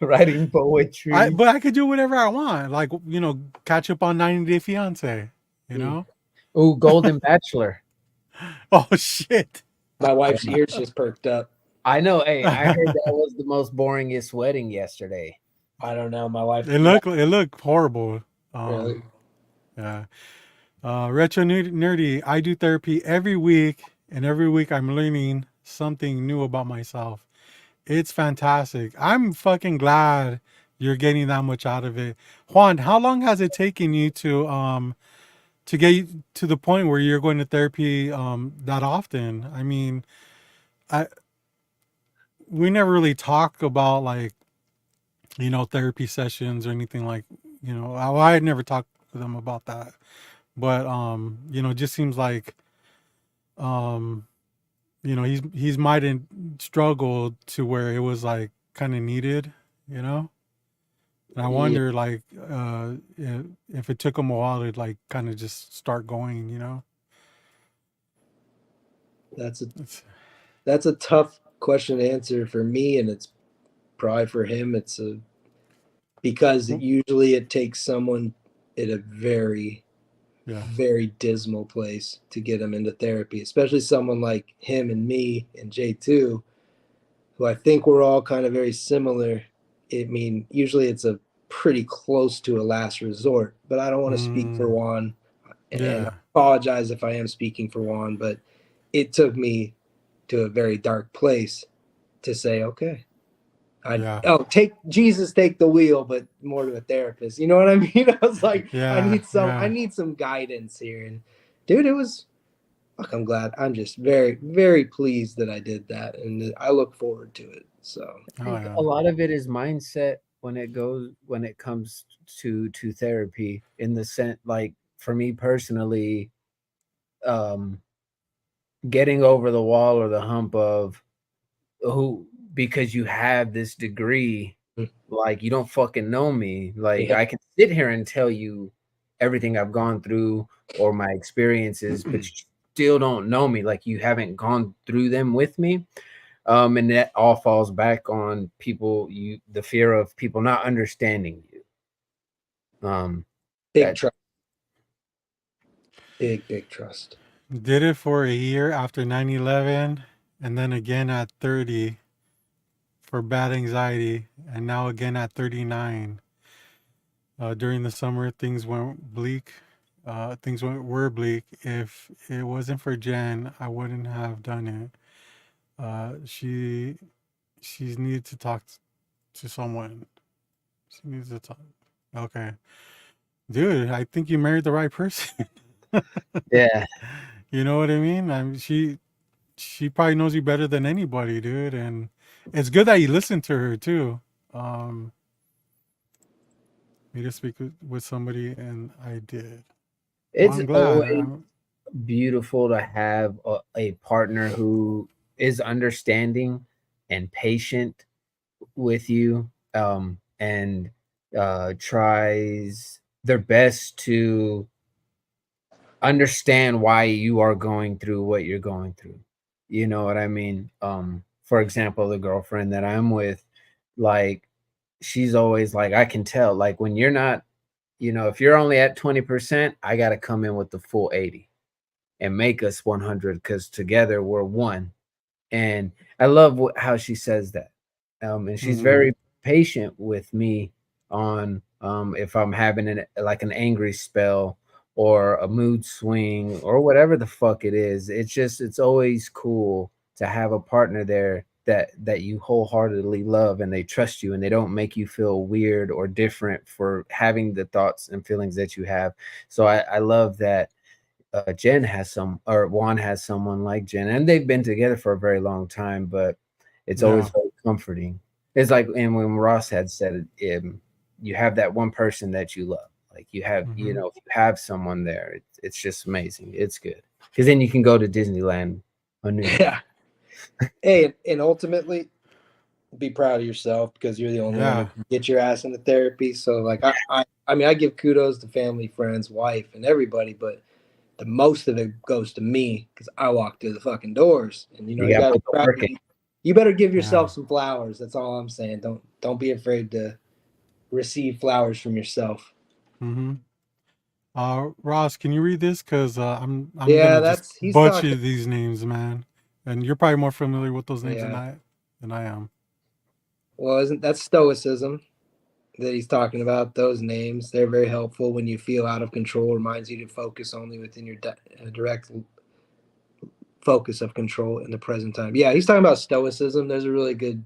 Writing poetry. But I could do whatever I want, like catch up on 90 Day Fiance, you Mm. know. Ooh, Golden Bachelor. Oh shit! my wife's ears just perked up. I know. Hey, I heard that was the most boringest wedding yesterday. I don't know. My wife It looked horrible. really. Yeah. Retro nerdy. I do therapy every week, and every week I'm learning something new about myself. It's fantastic. I'm fucking glad you're getting that much out of it. Juan, how long has it taken you to get to the point where you're going to therapy that often? I mean, I we never really talk about like therapy sessions or anything like I had never talked to them about that, but it just seems like um he's might have struggled to where it was like kind of needed, you know. And I Yeah, wonder like if it took him a while to like kind of just start going, That's a it's that's a tough question to answer for me, and it's probably for him. Because usually it takes someone in a very yeah. very dismal place to get them into therapy, especially someone like him and me and J2, who I think we're all kind of very similar. I mean, usually it's a pretty close to a last resort, but I don't want to speak for Mm, Juan, and I yeah, apologize if I am speaking for Juan, but it took me to a very dark place to say, okay, yeah, take Jesus, take the wheel, but more to a therapist. You know what I mean? I was like, yeah, I yeah. need some guidance here. And dude, it was fuck, I'm glad. I'm just very, very pleased that I did that. And I look forward to it. So I Oh think yeah. a lot of it is mindset when it comes to therapy. In the sense, like for me personally, um, getting over the wall or the hump of who because you have this degree, like you don't fucking know me. Like yeah, I can sit here and tell you everything I've gone through or my experiences, but you still don't know me. Like you haven't gone through them with me. And that all falls back on the fear of people not understanding you. big That trust, big trust. Did it for a year after 9/11, and then again at 30 for bad anxiety, and now again at 39. During the summer, things went bleak. Were bleak. If it wasn't for Jen, I wouldn't have done it. She's needed to talk to someone. She needs to talk. Okay, dude, I think you married the right person. yeah, You know what I mean? She probably knows you better than anybody, dude, and it's good that you listened to her too. Um, Me to speak with somebody, and I did. Well, it's I'm glad. always beautiful to have a partner who is understanding and patient with you, and tries their best to understand why you are going through what you're going through. You know what I mean? For example, the girlfriend that I'm with, like, she's always like, I can tell, like, when you're not, if you're only at 20%, I got to come in with the full 80 and make us 100 because together we're one. And I love how she says that. And she's Mm-hmm. very patient with me on if I'm having an angry spell or a mood swing or whatever the fuck it is. It's always cool to have a partner there that you wholeheartedly love, and they trust you, and they don't make you feel weird or different for having the thoughts and feelings that you have. So I love that Jen has or Juan has someone like Jen, and they've been together for a very long time, but it's always Yeah. very comforting. It's like, and when Ross had said it, you have that one person that you love. Like you have, Hmm. if you have someone there, it's just amazing. It's good because then you can go to Disneyland on New Year's. Yeah. Hey, and ultimately, be proud of yourself because you're the only one who Yeah. can get your ass into therapy. So, like, I mean, I give kudos to family, friends, wife, and everybody, but the most of it goes to me because I walk through the fucking doors, and You you got to got to put the work in. you better give Yeah. yourself some flowers. That's all I'm saying. Don't be afraid to receive flowers from yourself. Hmm. Ross, can you read this? Cause I'm Yeah, gonna just that's he's butcher talking. these names, man. And you're probably more familiar with those names than Yeah. I am. Well, isn't that stoicism that he's talking about? Those names, they're very helpful when you feel out of control. Reminds you to focus only within your direct focus of control in the present time. Yeah, he's talking about stoicism. There's a really good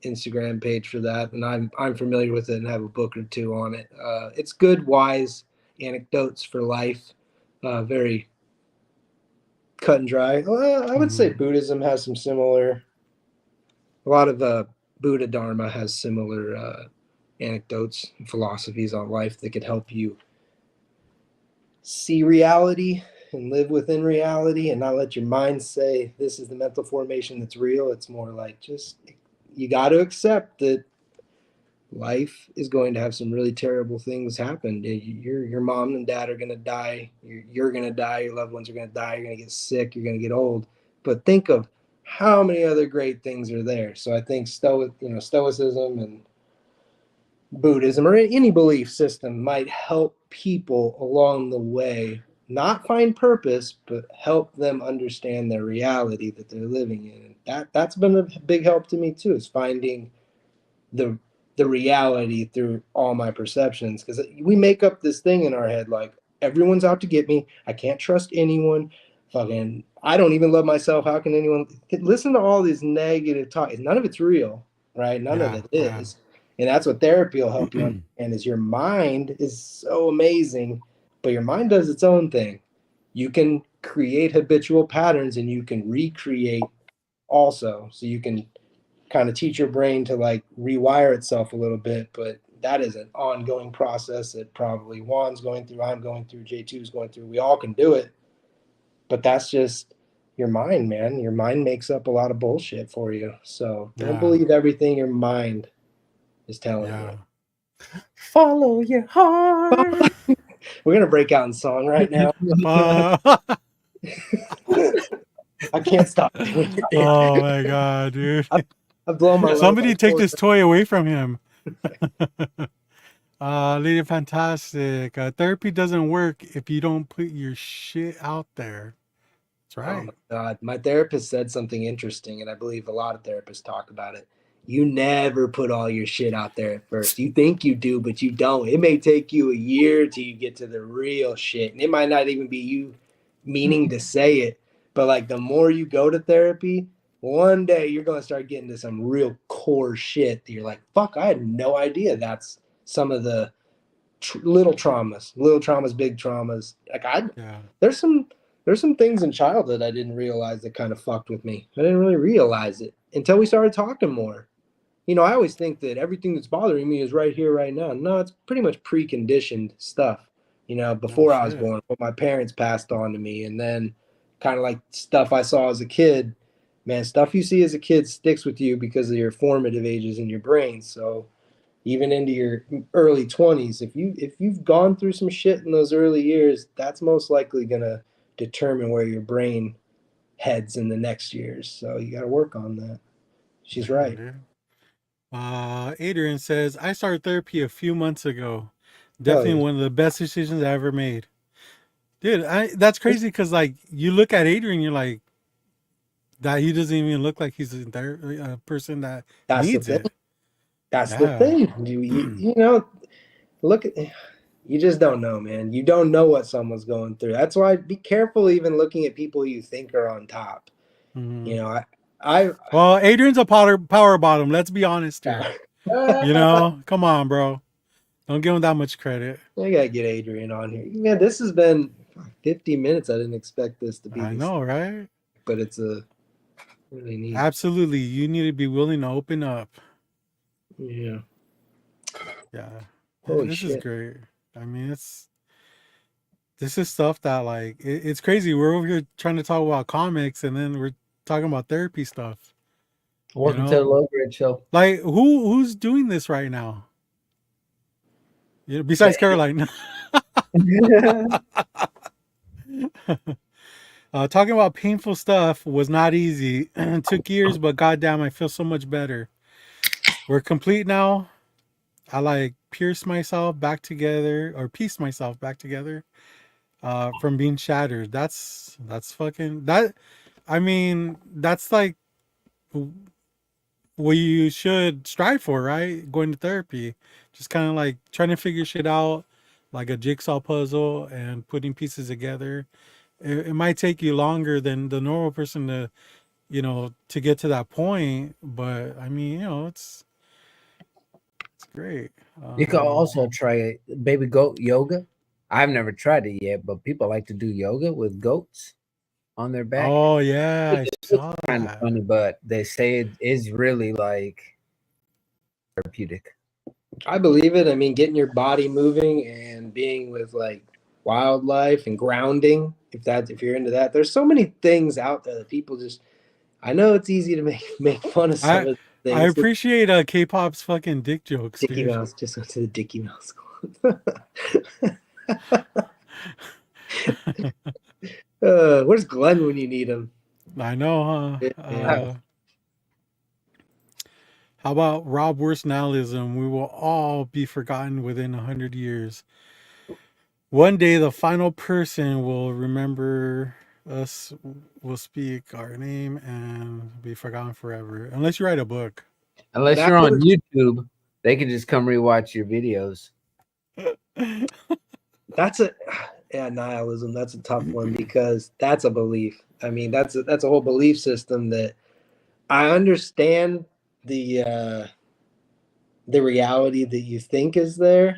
Instagram page for that, and I'm familiar with it and have a book or two on it. It's good, wise anecdotes for life. Very cut and dry. Well, I would say Hmm. Buddhism has some similar. A lot of Buddha Dharma has similar anecdotes and philosophies on life that could help you see reality and live within reality and not let your mind say this is the mental formation that's real. It's more like just you got to accept that life is going to have some really terrible things happen. Your mom and dad are going to die. You're going to die. Your loved ones are going to die. You're going to get sick. You're going to get old. But think of how many other great things are there. So I think stoicism and Buddhism or any belief system might help people along the way not find purpose, but help them understand their reality that they're living in. And that's been a big help to me too, is finding the the reality through all my perceptions. Because we make up this thing in our head like everyone's out to get me. I can't trust anyone. Fucking, I don't even love myself. How can anyone listen to all this negative talk? None of it's real, right? None of Yeah. it Yeah. is. And that's what therapy will help you understand is your mind is so amazing, but your mind does its own thing. You can create habitual patterns and you can recreate also. So you can kind of teach your brain to like rewire itself a little bit, but that is an ongoing process that probably Juan's going through, I'm going through, J2's going through. We all can do it, but that's just your mind, man. Your mind makes up a lot of bullshit for you. So don't Yeah. believe everything your mind is telling you. Yeah. Follow your heart. We're gonna break out in song right now. Uh, I can't stop doing oh it. my god, dude. I've blown my load Somebody like take 4 this toy away from him. Lady Fantastic. Therapy doesn't work if you don't put your shit out there. That's Oh my right. God. My therapist said something interesting, and I believe a lot of therapists talk about it. You never put all your shit out there at first. You think you do, but you don't. It may take you a year till you get to the real shit. And it might not even be you meaning to say it, but like the more you go to therapy, one day you're going to start getting to some real core shit that you're like, fuck, I had no idea that's some of the little traumas, big traumas. Like Yeah. there's some there's some things in childhood I didn't realize that kind of fucked with me. I didn't really realize it until we started talking more. I always think that everything that's bothering me is right here, right now. No, it's pretty much preconditioned stuff. Oh Before I was shit. born, what my parents passed on to me, and then kind of like stuff I saw as a kid. Man, stuff you see as a kid sticks with you because of your formative ages in your brain. So even into your early 20s, if you've gone through some shit in those early years, that's most likely going to determine where your brain heads in the next years. So you got to work on that. She's Damn, right. dude. Adrian says, I started therapy a few months ago. Hell Definitely yeah. one of the best decisions I ever made. Dude, that's crazy because like you look at Adrian, you're like, that he doesn't even look like he's a person that That's the needs thing. it. That's the Yeah. thing. Look at, you just don't know, man. You don't know what someone's going through. That's why be careful even looking at people you think are on top. Hmm. You know, Well, Adrian's a power bottom. Let's be honest here. You I know, come on, bro. Don't give him that much credit. gotta get Adrian on here. Man, this has been 50 minutes. I didn't expect this to be I this, know, right? but it's a really neat. Absolutely. You need to be willing to open up. Yeah. Yeah. Holy This is shit. great. I mean, this is stuff that like it's crazy. We're over here trying to talk about comics and then we're talking about therapy stuff. Welcome to the Low Grid Show. Like who's doing this right now? You know, besides Caroline. Talking about painful stuff was not easy. It took years, but goddamn, I feel so much better. We're complete now. I like piece myself back together from being shattered. That's fucking that. I mean, that's like what you should strive for, right? Going to therapy, just kind of like trying to figure shit out, like a jigsaw puzzle, and putting pieces together. It might take you longer than the normal person to get to that point, but I mean, it's great. You can also try baby goat yoga. I've never tried it yet, but people like to do yoga with goats on their back. Oh yeah, I saw Kind of that. funny, but they say it is really like therapeutic. I believe it. I mean, getting your body moving and being with like wildlife and grounding, if you're into that. There's so many things out there that people just I know it's easy to make fun of some I of the I things. appreciate K-pop's fucking dick jokes, Dicky dude. Mouse just went to the Dicky Mouse Club. Where's Glenn when you need him? I know, huh? Yeah. How about Rob Worstnalism? We will all be forgotten within 100 years. One day, the final person will remember us, will speak our name, and be forgotten forever. Unless you write a book. Unless That you're on was- YouTube, they can just come rewatch your videos. That's nihilism. That's a tough one because that's a belief. I mean, that's a whole belief system that I understand the reality that you think is there,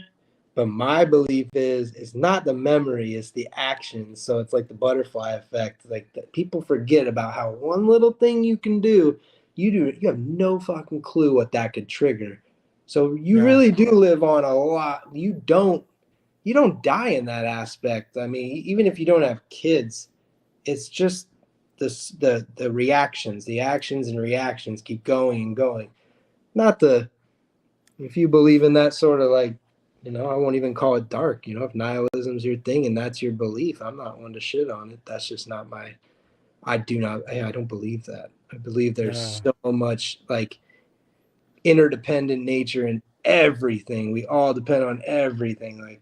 but my belief is it's not the memory, it's the action. So it's like the butterfly effect. Like that people forget about how one little thing you can do, you have no fucking clue what that could trigger. So you really do live on a lot. You don't die in that aspect. I mean, even if you don't have kids, it's just the reactions, the actions and reactions keep going and going. Not the if you believe in that sort of like, I won't even call it dark. If nihilism's your thing and that's your belief, I'm not one to shit on it. That's just not my. I don't believe that. I believe there's so much like interdependent nature in everything. We all depend on everything. Like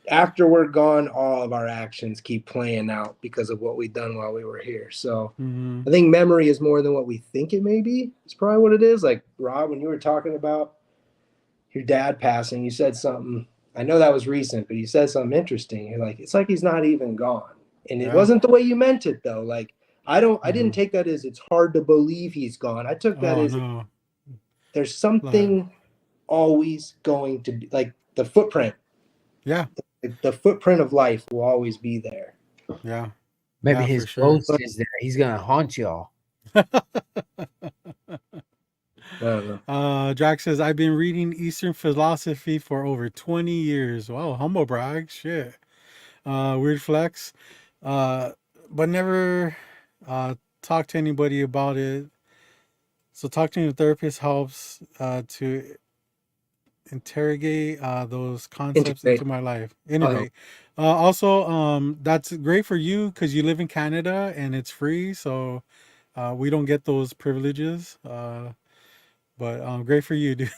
after we're gone, all of our actions keep playing out because of what we've done while we were here. So I think memory is more than what we think it may be. It's probably what it is. Like Rob, when you were talking about your dad passing, you said something. I know that was recent, but you said something interesting. You're like, it's like he's not even gone. And it wasn't the way you meant it though. Like I didn't take that as it's hard to believe he's gone. I took that as there's something always going to be like the footprint. Yeah. The footprint of life will always be there. Yeah. Maybe his ghost is there. He's gonna haunt y'all. Drax says, I've been reading Eastern philosophy for over 20 years. Wow, humble brag. Shit. Weird flex. But never talked to anybody about it. So talking to a therapist helps to interrogate those concepts into my life. Integrate. Also, that's great for you because you live in Canada and it's free. So we don't get those privileges. But great for you, dude.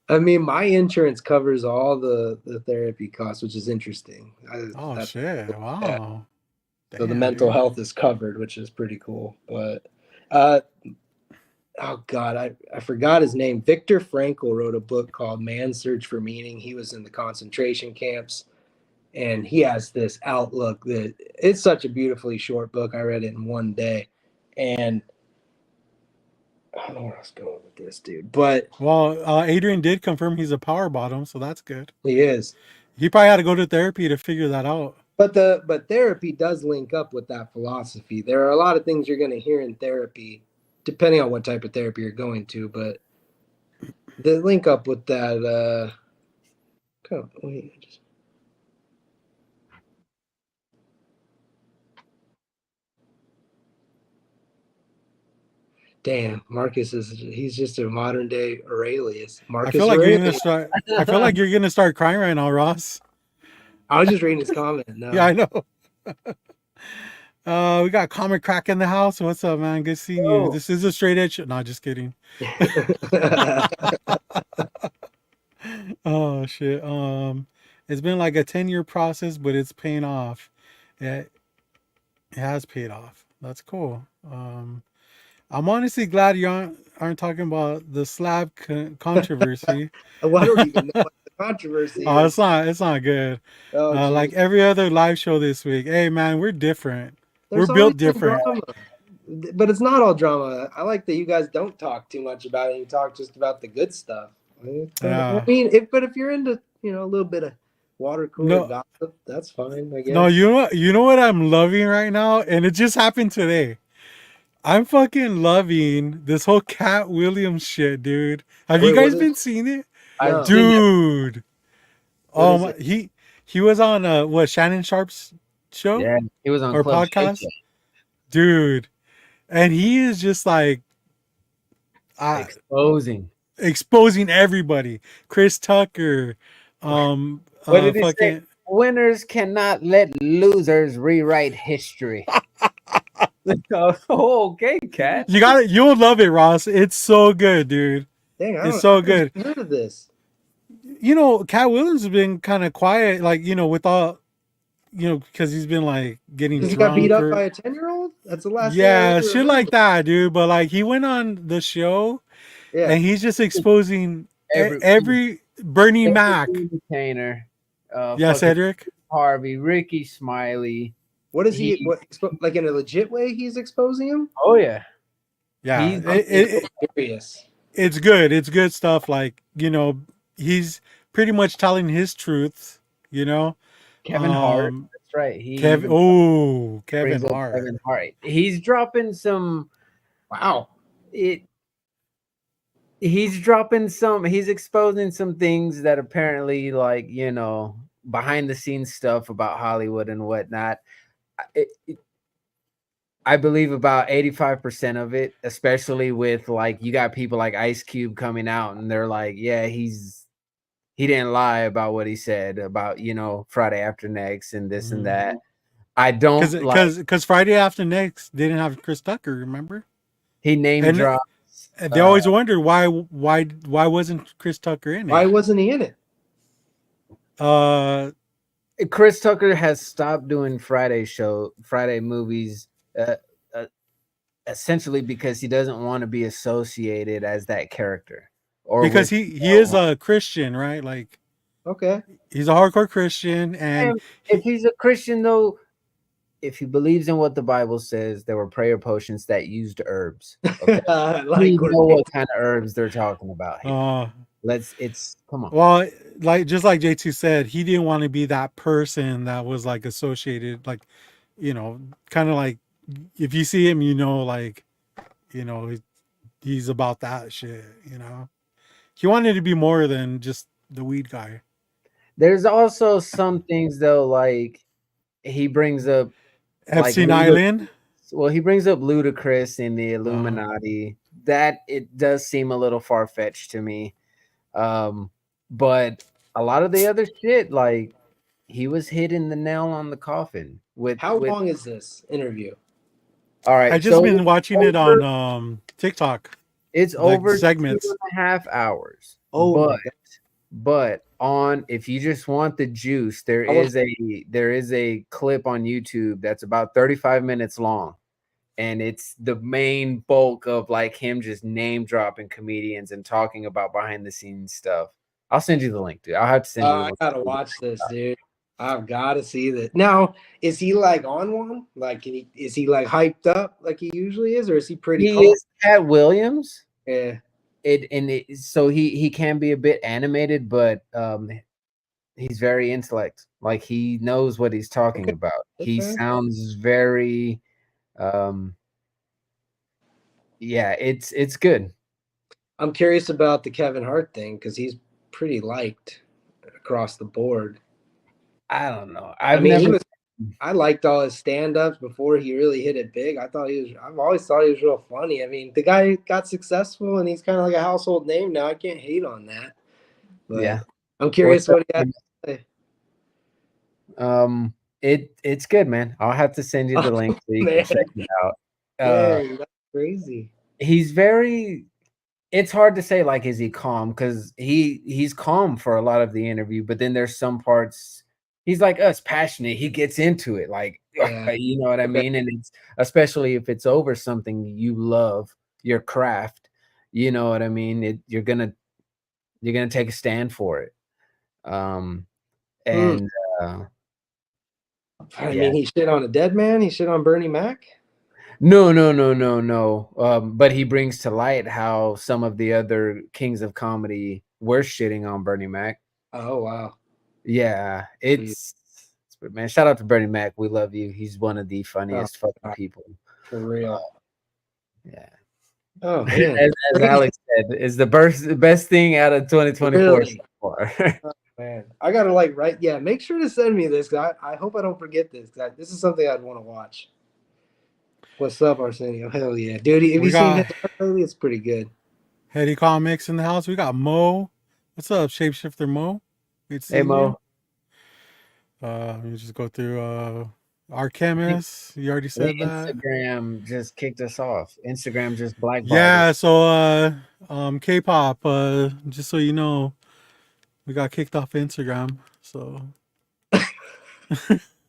I mean, my insurance covers all the therapy costs, which is interesting. Shit. Wow. Damn, so the mental health is covered, which is pretty cool. But oh God, I forgot his name. Viktor Frankl wrote a book called Man's Search for Meaning. He was in the concentration camps. And he has this outlook that it's such a beautifully short book. I read it in one day, and I don't know where I was going with this, dude, but Well, Adrian did confirm he's a power bottom, so that's good. he is. He probably had to go to therapy to figure that out. But therapy does link up with that philosophy. There are a lot of things you're going to hear in therapy, depending on what type of therapy you're going to, but the link up with that. Wait, damn, Marcus he's just a modern day Aurelius. I Marcus feel like you're gonna Aurelius. start. I feel like you're gonna start crying right now, Ross. I was just reading his comment. No. Yeah, I know. We got Comic Crack in the house. What's up, man? Good seeing you. This is a straight edge. No, just kidding. Oh shit. It's been like a 10-year process, but it's paying off. It has paid off. That's cool. I'm honestly glad you aren't talking about the slab controversy. I don't even know what the controversy Oh, is. it's not good. Oh, Like every other live show this week. Hey man, we're different. There's We're built always been different. drama. But it's not all drama. I like that you guys don't talk too much about it. You talk just about the good stuff. Yeah. I mean, if you're into a little bit of water cooler gossip, that's fine. I guess. No, you know what I'm loving right now, and it just happened today. I'm fucking loving this whole Cat Williams shit, dude. Have you guys been seeing it? No. Dude. What Oh is my, he was on what, Shannon Sharp's show? Yeah, he was on or Club podcast. Shake. Dude. And he is just like exposing everybody. Chris Tucker. What did he fucking say? Winners cannot let losers rewrite history. Okay, Cat. You'll love it, Ross. It's so good, dude. Dang, it's so good. I've heard of this. You know, Cat Williams has been kind of quiet, like, you know, with all, you know, because he's been like getting drunk. He got beat up by a 10-year-old? That's the last thing shit remember. Like that, dude. But like he went on the show and he's just exposing every Bernie Mac. Entertainer. Yeah, Cedric. Harvey, Ricky Smiley. What is he like in a legit way he's exposing him? Oh yeah. Yeah. It's good. It's good stuff. Like, you know, he's pretty much telling his truths, you know. Kevin Hart. That's right. Kevin Hart. Kevin Hart. He's dropping some he's exposing some things that apparently, like, you know, behind the scenes stuff about Hollywood and whatnot. I believe about 85% of it, especially with like you got people like Ice Cube coming out and they're like, yeah, he didn't lie about what he said about, you know, Friday After Next and this and that. I don't because Friday After Next didn't have Chris Tucker, remember? He name drops. They always wondered why wasn't Chris Tucker in it? Why wasn't he in it? Chris Tucker has stopped doing Friday movies essentially because he doesn't want to be associated as that character. Or because he is a Christian, right? Like, okay, he's a hardcore Christian, and if he's a Christian though, if he believes in what the Bible says, there were prayer potions that used herbs. Okay? We know what kind of herbs they're talking about here. Come on. Well, like just like J2 said, he didn't want to be that person that was like associated, like, you know, kind of like if you see him, you know, like, you know, he's about that shit, you know. He wanted to be more than just the weed guy. There's also some things though, like he brings up Epstein Island. Well, he brings up Ludacris in the Illuminati. That it does seem a little far-fetched to me. But a lot of the other shit, like he was hitting the nail on the coffin with how long is this interview? All right. I just been watching it on TikTok. It's like over segments. 2.5 hours. Oh, but on if you just want the juice, there is a clip on YouTube that's about 35 minutes long. And it's the main bulk of like him just name dropping comedians and talking about behind the scenes stuff. I'll send you the link, dude. I'll have to send you the link. I gotta watch this, dude. I've got to see that. Now, is he like on one? Like, is he like hyped up like he usually is, or is he pretty He calm? is Cat Williams. Yeah. So he can be a bit animated, but he's very intellect. Like he knows what he's talking Okay. about. He Okay. sounds very yeah, it's good. I'm curious about the Kevin Hart thing because he's pretty liked across the board. I don't know. I I've mean, never I liked all his stand-ups before he really hit it big. I've always thought he was real funny. I mean, the guy got successful and he's kind of like a household name now. I can't hate on that. But yeah. I'm curious what he had to say. It's good, man. I'll have to send you the Oh, link so you can man. check it out. Dang, that's crazy. He's very it's hard to say, like, is he calm? Because he's calm for a lot of the interview, but then there's some parts he's like us, passionate. He gets into it, like Yeah. you know what I Okay. mean? And it's especially if it's over something you love, your craft, you know what I mean? You're gonna take a stand for it. And I yeah. mean, he shit on a dead man. He shit on Bernie Mac. No. But he brings to light how some of the other kings of comedy were shitting on Bernie Mac. Oh wow. Yeah, man. Shout out to Bernie Mac. We love you. He's one of the funniest fucking people. For real. Yeah. Oh man. As Alex said, is the best thing out of 2024 Really? so far. Man, I gotta like write. Yeah, make sure to send me this. I hope I don't forget this. This is something I'd want to watch. What's up, Arsenio? Hell yeah, dude! Have We you seen got his art lately? It's pretty good. Heady Comics in the house. We got Mo. What's up, Shapeshifter Mo? Good Hey seeing Mo. you. Let me just go through our chemist. You already said that. Instagram just kicked us off. Instagram just blackballed Yeah, us. so K-pop, just so you know, we got kicked off Instagram. So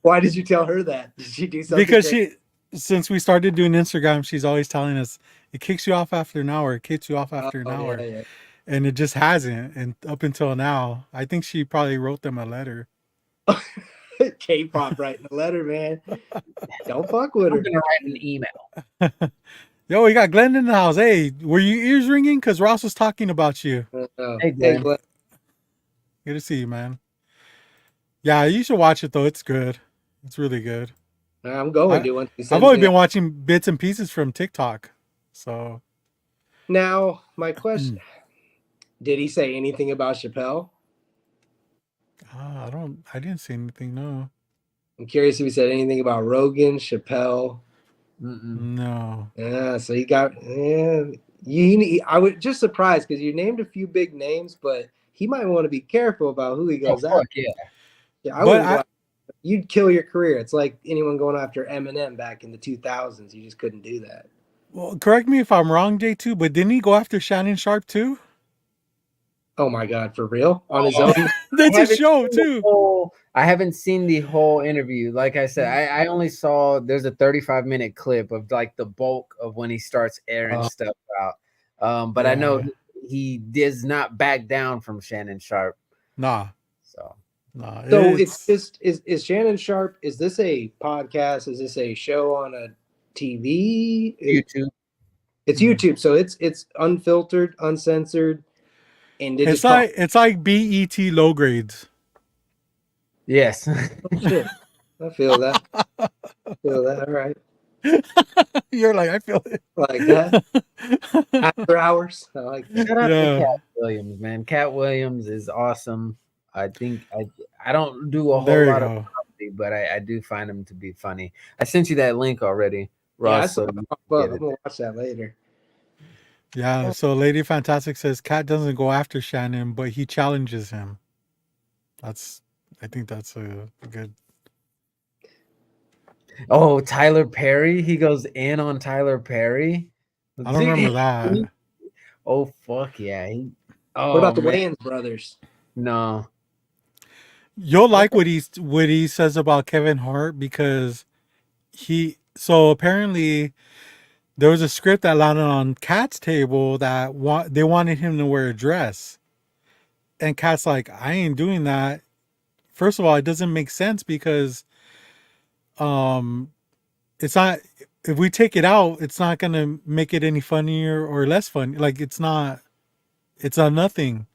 Why did you tell her that? Did she do something? because crazy? since we started doing Instagram, she's always telling us it kicks you off after an hour, it kicks you off after an Oh hour. yeah. And it just hasn't. And up until now, I think she probably wrote them a letter. K-pop writing a letter, man. Don't fuck with her. I'm gonna write an email. Yo, we got Glenn in the house. Hey, were your ears ringing? Because Ross was talking about you. Hey, Hey, Glenn. Glenn. Good to see you, man. Yeah, you should watch it though. It's good. It's really good. I'm going I, to once you I've send only me been that. watching bits and pieces from TikTok. So Now, my question: did he say anything about Chappelle? I didn't see anything, no. I'm curious if he said anything about Rogan, Chappelle. No. Yeah, so he got I was just surprised because you named a few big names, but he might want to be careful about who he Oh goes fuck after. yeah. Yeah, I But wouldn't go after. You'd kill your career. It's like anyone going after Eminem back in the 2000s. You just couldn't do that. well, correct me if I'm wrong, J2, but didn't he go after Shannon Sharp too? Oh my God, for real? On his own? That's a show too. I haven't seen the whole interview. Like I said, I only saw there's a 35-minute clip of like the bulk of when he starts airing stuff out. But I know he does not back down from Shannon Sharp. Nah. So it's just is Shannon Sharp, is this a podcast? Is this a show on a TV? YouTube. It's YouTube, so it's unfiltered, uncensored, and they It's just talk. it's like BET low grades. Yes. Oh, shit. I feel that. All right. You're like, I feel it. Like that. After hours. I like that. Shout out to Cat Williams, man. Cat Williams is awesome. I think I don't do a whole lot of comedy, but I do find him to be funny. I sent you that link already, Ross. Yeah, I'm gonna watch that later. Yeah, so Lady Fantastic says Cat doesn't go after Shannon, but he challenges him. I think that's a good. Oh, Tyler Perry. He goes in on Tyler Perry. I don't remember that. Oh fuck yeah. What about the Wayans brothers? No. You'll like what he says about Kevin Hart because so apparently there was a script that landed on Cat's table that they wanted him to wear a dress. And Cat's like, I ain't doing that first of all, it doesn't make sense because um it's not, if we take it out, it's not gonna make it any funnier or less funny. Like it's a nothing.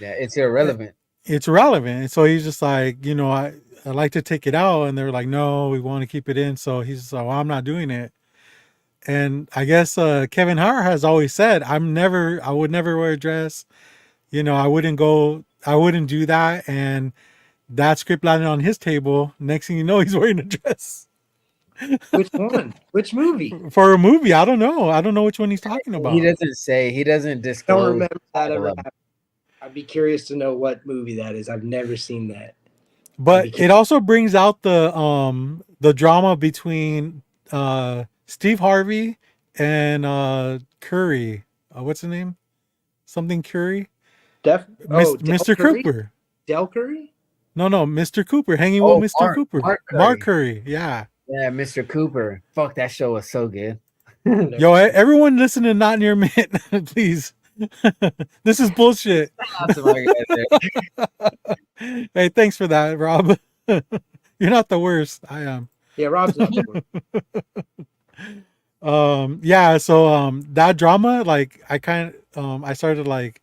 Yeah, it's irrelevant. It's irrelevant. And so he's just like, I like to take it out, and they're like, no, we want to keep it in. So he's just like, well, I'm not doing it. And I guess Kevin Hart has always said, I would never wear a dress. I wouldn't do that. And that script landed on his table. Next thing you know, he's wearing a dress. Which one? Which movie? For a movie. I don't know. I don't know which one he's talking about. He doesn't say. He doesn't I don't disclose. remember that ever title of- happening. I'd be curious to know what movie that is. I've never seen that. But it also brings out the drama between Steve Harvey and Curry. What's the name? Something Curry? Mr. Curry? Cooper. Del Curry? No, Mr. Cooper. Hanging with Mr. Cooper. Mark Curry. Yeah. Yeah, Mr. Cooper. Fuck, that show was so good. Yo, everyone listen to Not Near Mint, please. This is bullshit. Hey, thanks for that, Rob. You're not the worst. I am. Yeah, Rob's not the worst. Yeah, so that drama, like I started like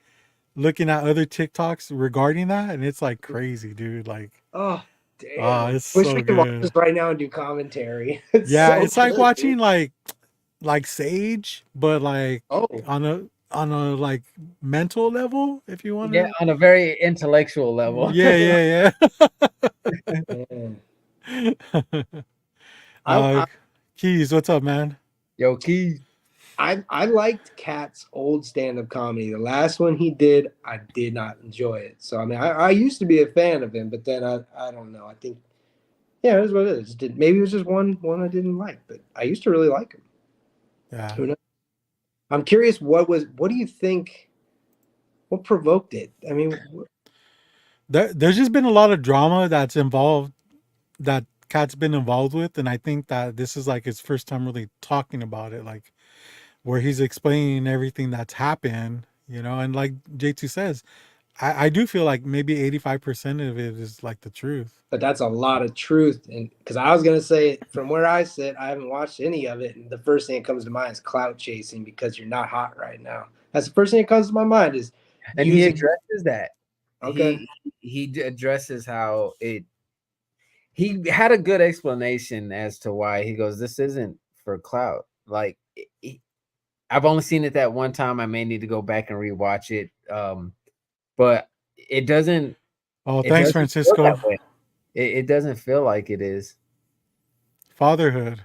looking at other TikToks regarding that, and it's like crazy, dude. Like, oh damn. It's Wish so we could watch good. this right now and do commentary. It's like good, watching dude. like Sage, but like on a like mental level, if you want to. Yeah, on a very intellectual level. Yeah. Keys, what's up, man? Yo, Keys. I liked Cat's old stand-up comedy. The last one he did, I did not enjoy it. So I mean, I used to be a fan of him, but then I don't know. I think it is what it is. Maybe it was just one I didn't like, but I used to really like him. Yeah. Who knows? I'm curious. What do you think? What provoked it? I mean, there's just been a lot of drama that's involved, that Cat's been involved with, and I think that this is like his first time really talking about it, like where he's explaining everything that's happened, and like J2 says, I do feel like maybe 85% of it is like the truth. but that's a lot of truth, and because I was gonna say, from where I sit, I haven't watched any of it, and the first thing that comes to mind is clout chasing because you're not hot right now. That's the first thing that comes to my mind is, and he addresses that. Okay, he addresses how it. He had a good explanation as to why. He goes, "This isn't for clout. Like, I've only seen it that one time. I may need to go back and rewatch it. But it doesn't." Oh, thanks, Francisco. It doesn't feel like it is. Fatherhood.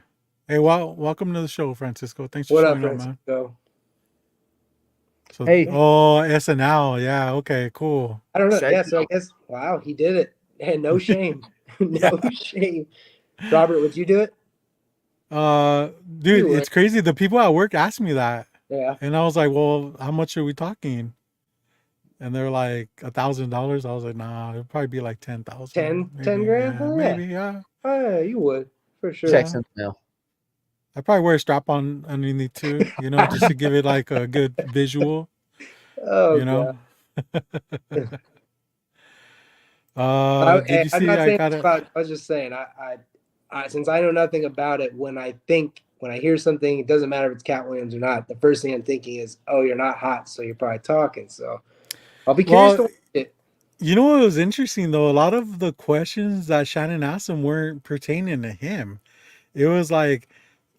Hey, welcome to the show, Francisco. Thanks for showing up, man. So, hey. Oh, SNL. Yeah. Okay. Cool. I don't know. Yeah. So I guess. Wow, he did it. And no shame. No shame. Robert, would you do it? Dude, it's crazy. The people at work asked me that. Yeah. And I was like, well, how much are we talking? And they're like $1,000. I was like, nah, it'd probably be like 10,000. 10 grand? Yeah, maybe, yeah. Oh, yeah, you would, for sure. Check some mail. I probably wear a strap on underneath too, just to give it like a good visual. Oh, did you see? I was just saying, I since I know nothing about it, when I hear something, it doesn't matter if it's Cat Williams or not. The first thing I'm thinking is, oh, you're not hot, so you're probably talking. So I'll be curious to watch it. You know what was interesting though? A lot of the questions that Shannon asked him weren't pertaining to him. It was like,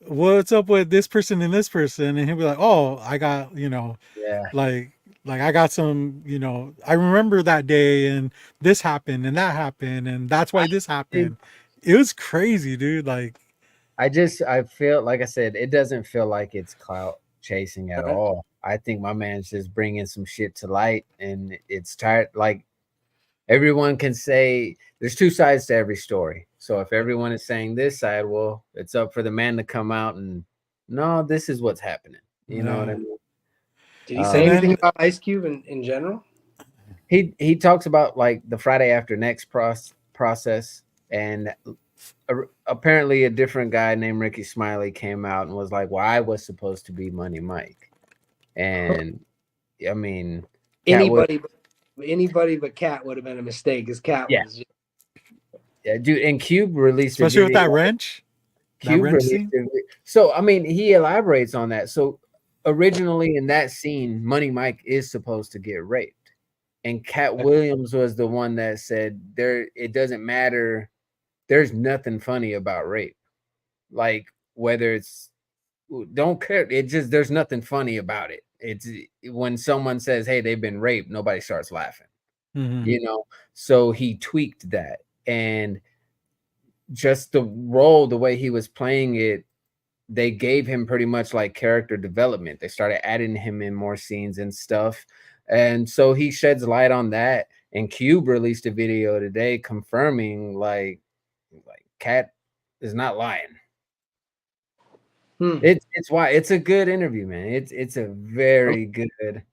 what's up with this person and this person? And he'll be like, oh, I got, like I got some, I remember that day and this happened and that happened and that's why this happened. It was crazy, dude. Like, I feel, like I said, it doesn't feel like it's clout chasing at all. I think my man's just bringing some shit to light, and it's tired. Like, everyone can say there's two sides to every story. So if everyone is saying this side, well, it's up for the man to come out and, no, this is what's happening. You know what I mean? Did he say anything about Ice Cube in general? He talks about like the Friday After Next process, and apparently a different guy named Ricky Smiley came out and was like, well, I was supposed to be Money Mike. And I mean, anybody but Cat would have been a mistake, because Cat was Yeah, dude. And Cube released a especially with video. that wrench. That Cube wrench released scene. so I mean he elaborates on that. So originally in that scene, Money Mike is supposed to get raped. And Cat Williams was the one that said it doesn't matter. There's nothing funny about rape. Like whether it's don't care. It just there's nothing funny about it. It's when someone says, "Hey, they've been raped," nobody starts laughing. Mm-hmm. You know, so he tweaked that, and just the role, the way he was playing it, they gave him pretty much like character development. They started adding him in more scenes and stuff, and so he sheds light on that. And Cube released a video today confirming like Cat is not lying. It's why it's a good interview, man. It's a very good.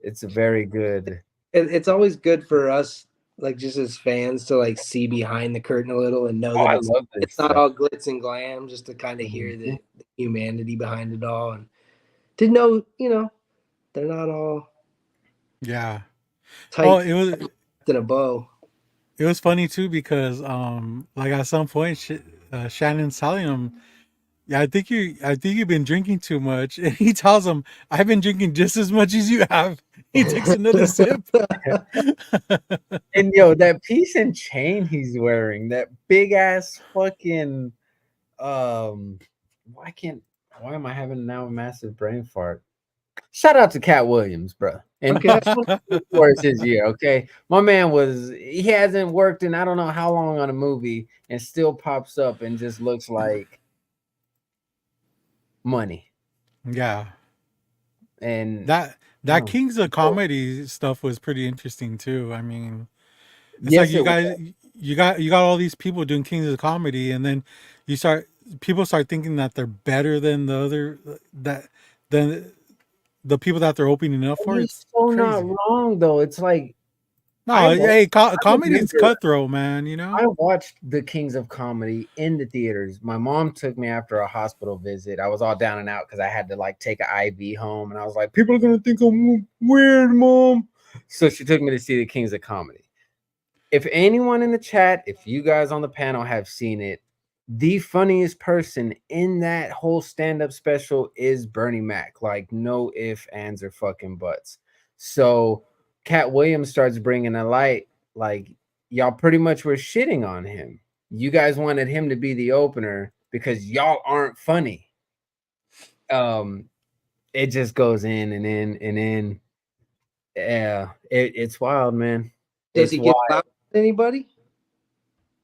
It's a very good. It's always good for us, like just as fans, to like see behind the curtain a little and know Oh, that I love this it's not stuff. all glitz and glam. Just to kind of hear Mhm. the humanity behind it all, and to know, they're not all Yeah. Oh, tight in a bow. it was funny too because like at some point Shannon's telling him, yeah, I think you've been drinking too much, and he tells him, I've been drinking just as much as you have. He takes another sip. And yo, that piece and chain he's wearing, that big ass fucking why am I having now a massive brain fart? Shout out to Cat Williams, bro. And Okay. 2024 is his year, okay? My man he hasn't worked in I don't know how long on a movie and still pops up and just looks like money. Yeah. And that Kings of Comedy stuff was pretty interesting too. I mean, it's yes, like you got all these people doing Kings of Comedy, and then people start thinking that they're better than than the people that they're opening up for. he's It's so not crazy. wrong though. It's like No, hey, comedy is remember cutthroat, man. You know. I watched the Kings of Comedy in the theaters. My mom took me after a hospital visit. I was all down and out because I had to like take an IV home, and I was like, people are gonna think I'm weird, mom. So she took me to see the Kings of Comedy. If anyone in the chat, if you guys on the panel have seen it, the funniest person in that whole stand-up special is Bernie Mac. Like no ifs, ands, or fucking buts. So Cat Williams starts bringing a light, like y'all pretty much were shitting on him. You guys wanted him to be the opener because y'all aren't funny. It just goes in and in and in. Yeah, it's wild, man. Does It's he get wild. loud with anybody?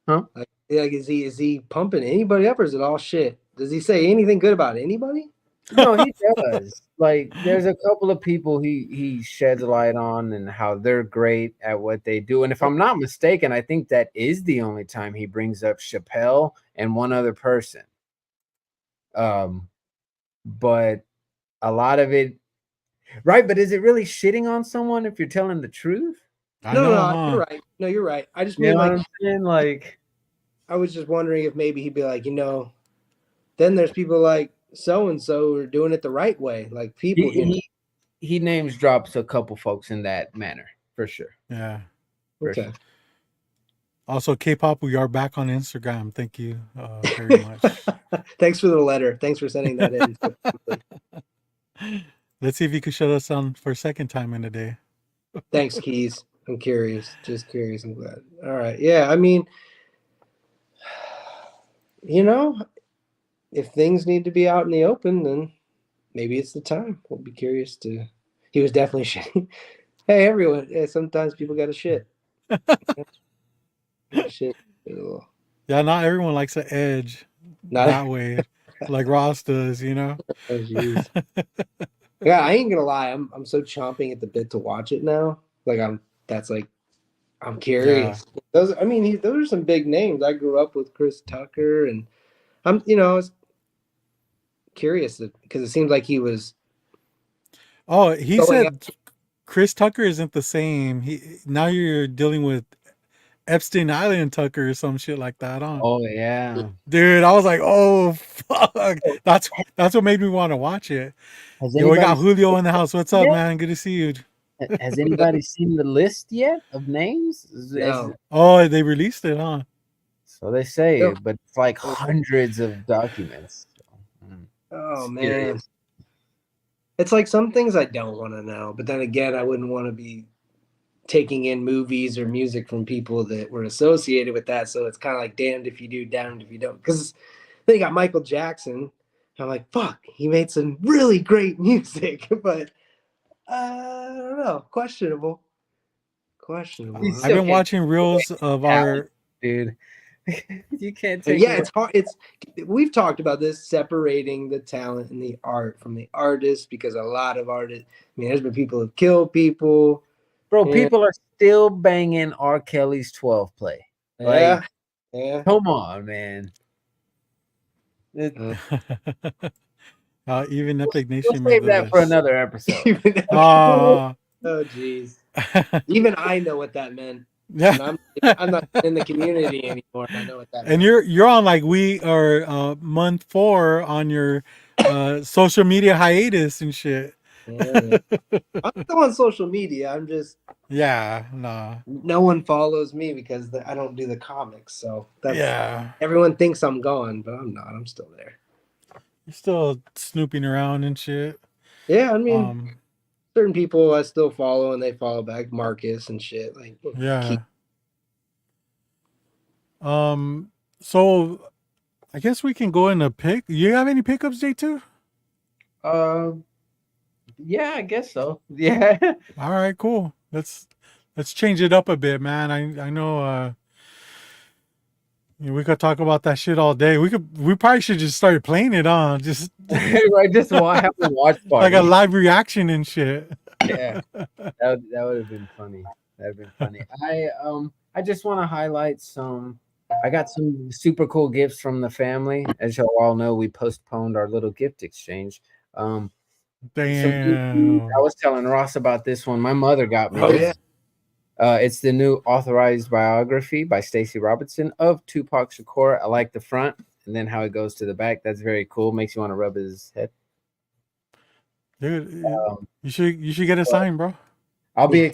Huh? Like is he pumping anybody up, or is it all shit? Does he say anything good about anybody? No, he does. Like, there's a couple of people he sheds light on and how they're great at what they do. And if I'm not mistaken, I think that is the only time he brings up Chappelle and one other person. But a lot of it, right? But is it really shitting on someone if you're telling the truth? I know, No, huh? you're right. No, you're right. I just You mean know like what I'm saying? Like, I was just wondering if maybe he'd be like, then there's people like so and so who are doing it the right way, like people. he names drops a couple folks in that manner for sure. Yeah. For Okay. sure. Also, K-pop, we are back on Instagram. Thank you very much. Thanks for the letter. Thanks for sending that in. Let's see if you can shut us down for a second time in a day. Thanks, Keys. I'm curious. Just curious. I'm glad. All right. Yeah. I mean, if things need to be out in the open, then maybe it's the time. We'll be curious to. He was definitely shitting. Hey, everyone. Hey, sometimes people got to shit. Shit. Yeah, not everyone likes an edge that way, like Ross does, you know? Oh, jeez. Yeah, I ain't gonna lie. I'm so chomping at the bit to watch it now. Like I'm curious. Yeah. Those are some big names. I grew up with Chris Tucker, and I was curious because it seems like he was. Oh, he Going said Chris Tucker isn't the same. Now you're dealing with Epstein Island Tucker or some shit like that, huh? Oh yeah. Dude, I was like, oh fuck. That's what made me want to watch it. Yo, we got Julio in the house. What's up, man? Good to see you. Has anybody seen the list yet of names? No. Oh, they released it, huh? So they say, Yep. but it's like hundreds of documents. So, Oh man, serious. it's like some things I don't want to know, but then again, I wouldn't want to be taking in movies or music from people that were associated with that. So it's kind of like damned if you do, damned if you don't. Because then you got Michael Jackson. I'm like, fuck, he made some really great music, but I don't know, questionable. You Questionable. I've still been can't watching reels of talent, our. dude. You can't And take yeah, away. it's hard. We've talked about this, separating the talent and the art from the artist, because a lot of artists. I mean, there's been people who've killed people. Bro, And people are still banging R. Kelly's 12 play. Like, yeah. come on, man. Uh, Even Epic We'll Nation made save the that for list. another episode. Ah, Oh geez. Even I know what that meant. yeah. And I'm not in the community anymore. I know what that And meant. you're on like we are month 4 on your social media hiatus and shit. Yeah, man. I'm still on social media. I'm just Yeah, nah. no one follows me because I don't do the comics. So that's Yeah. everyone thinks I'm gone, but I'm not. I'm still there. You're still snooping around and shit. Yeah, I mean, Um, certain people I still follow and they follow back, Marcus and shit. Like yeah. Um, so I guess we can go into pick. You have any pickups, J2? Uh, yeah, I guess so. Yeah. All right, cool. Let's change it up a bit, man. I know we could talk about that shit all day. We probably should just start playing it on just Right, just have a watch like a party. live reaction and shit. Yeah, that would have been funny. That'd been funny. I just want to highlight some. I got some super cool gifts from the family. As y'all all know, we postponed our little gift exchange. I Damn. was telling Ross about this one. My mother got me Oh this. yeah. It's the new authorized biography by Stacey Robertson of Tupac Shakur. I like the front and then how it goes to the back. That's very cool. Makes you want to rub his head. Dude, Um, you should get a but sign, bro. I'll be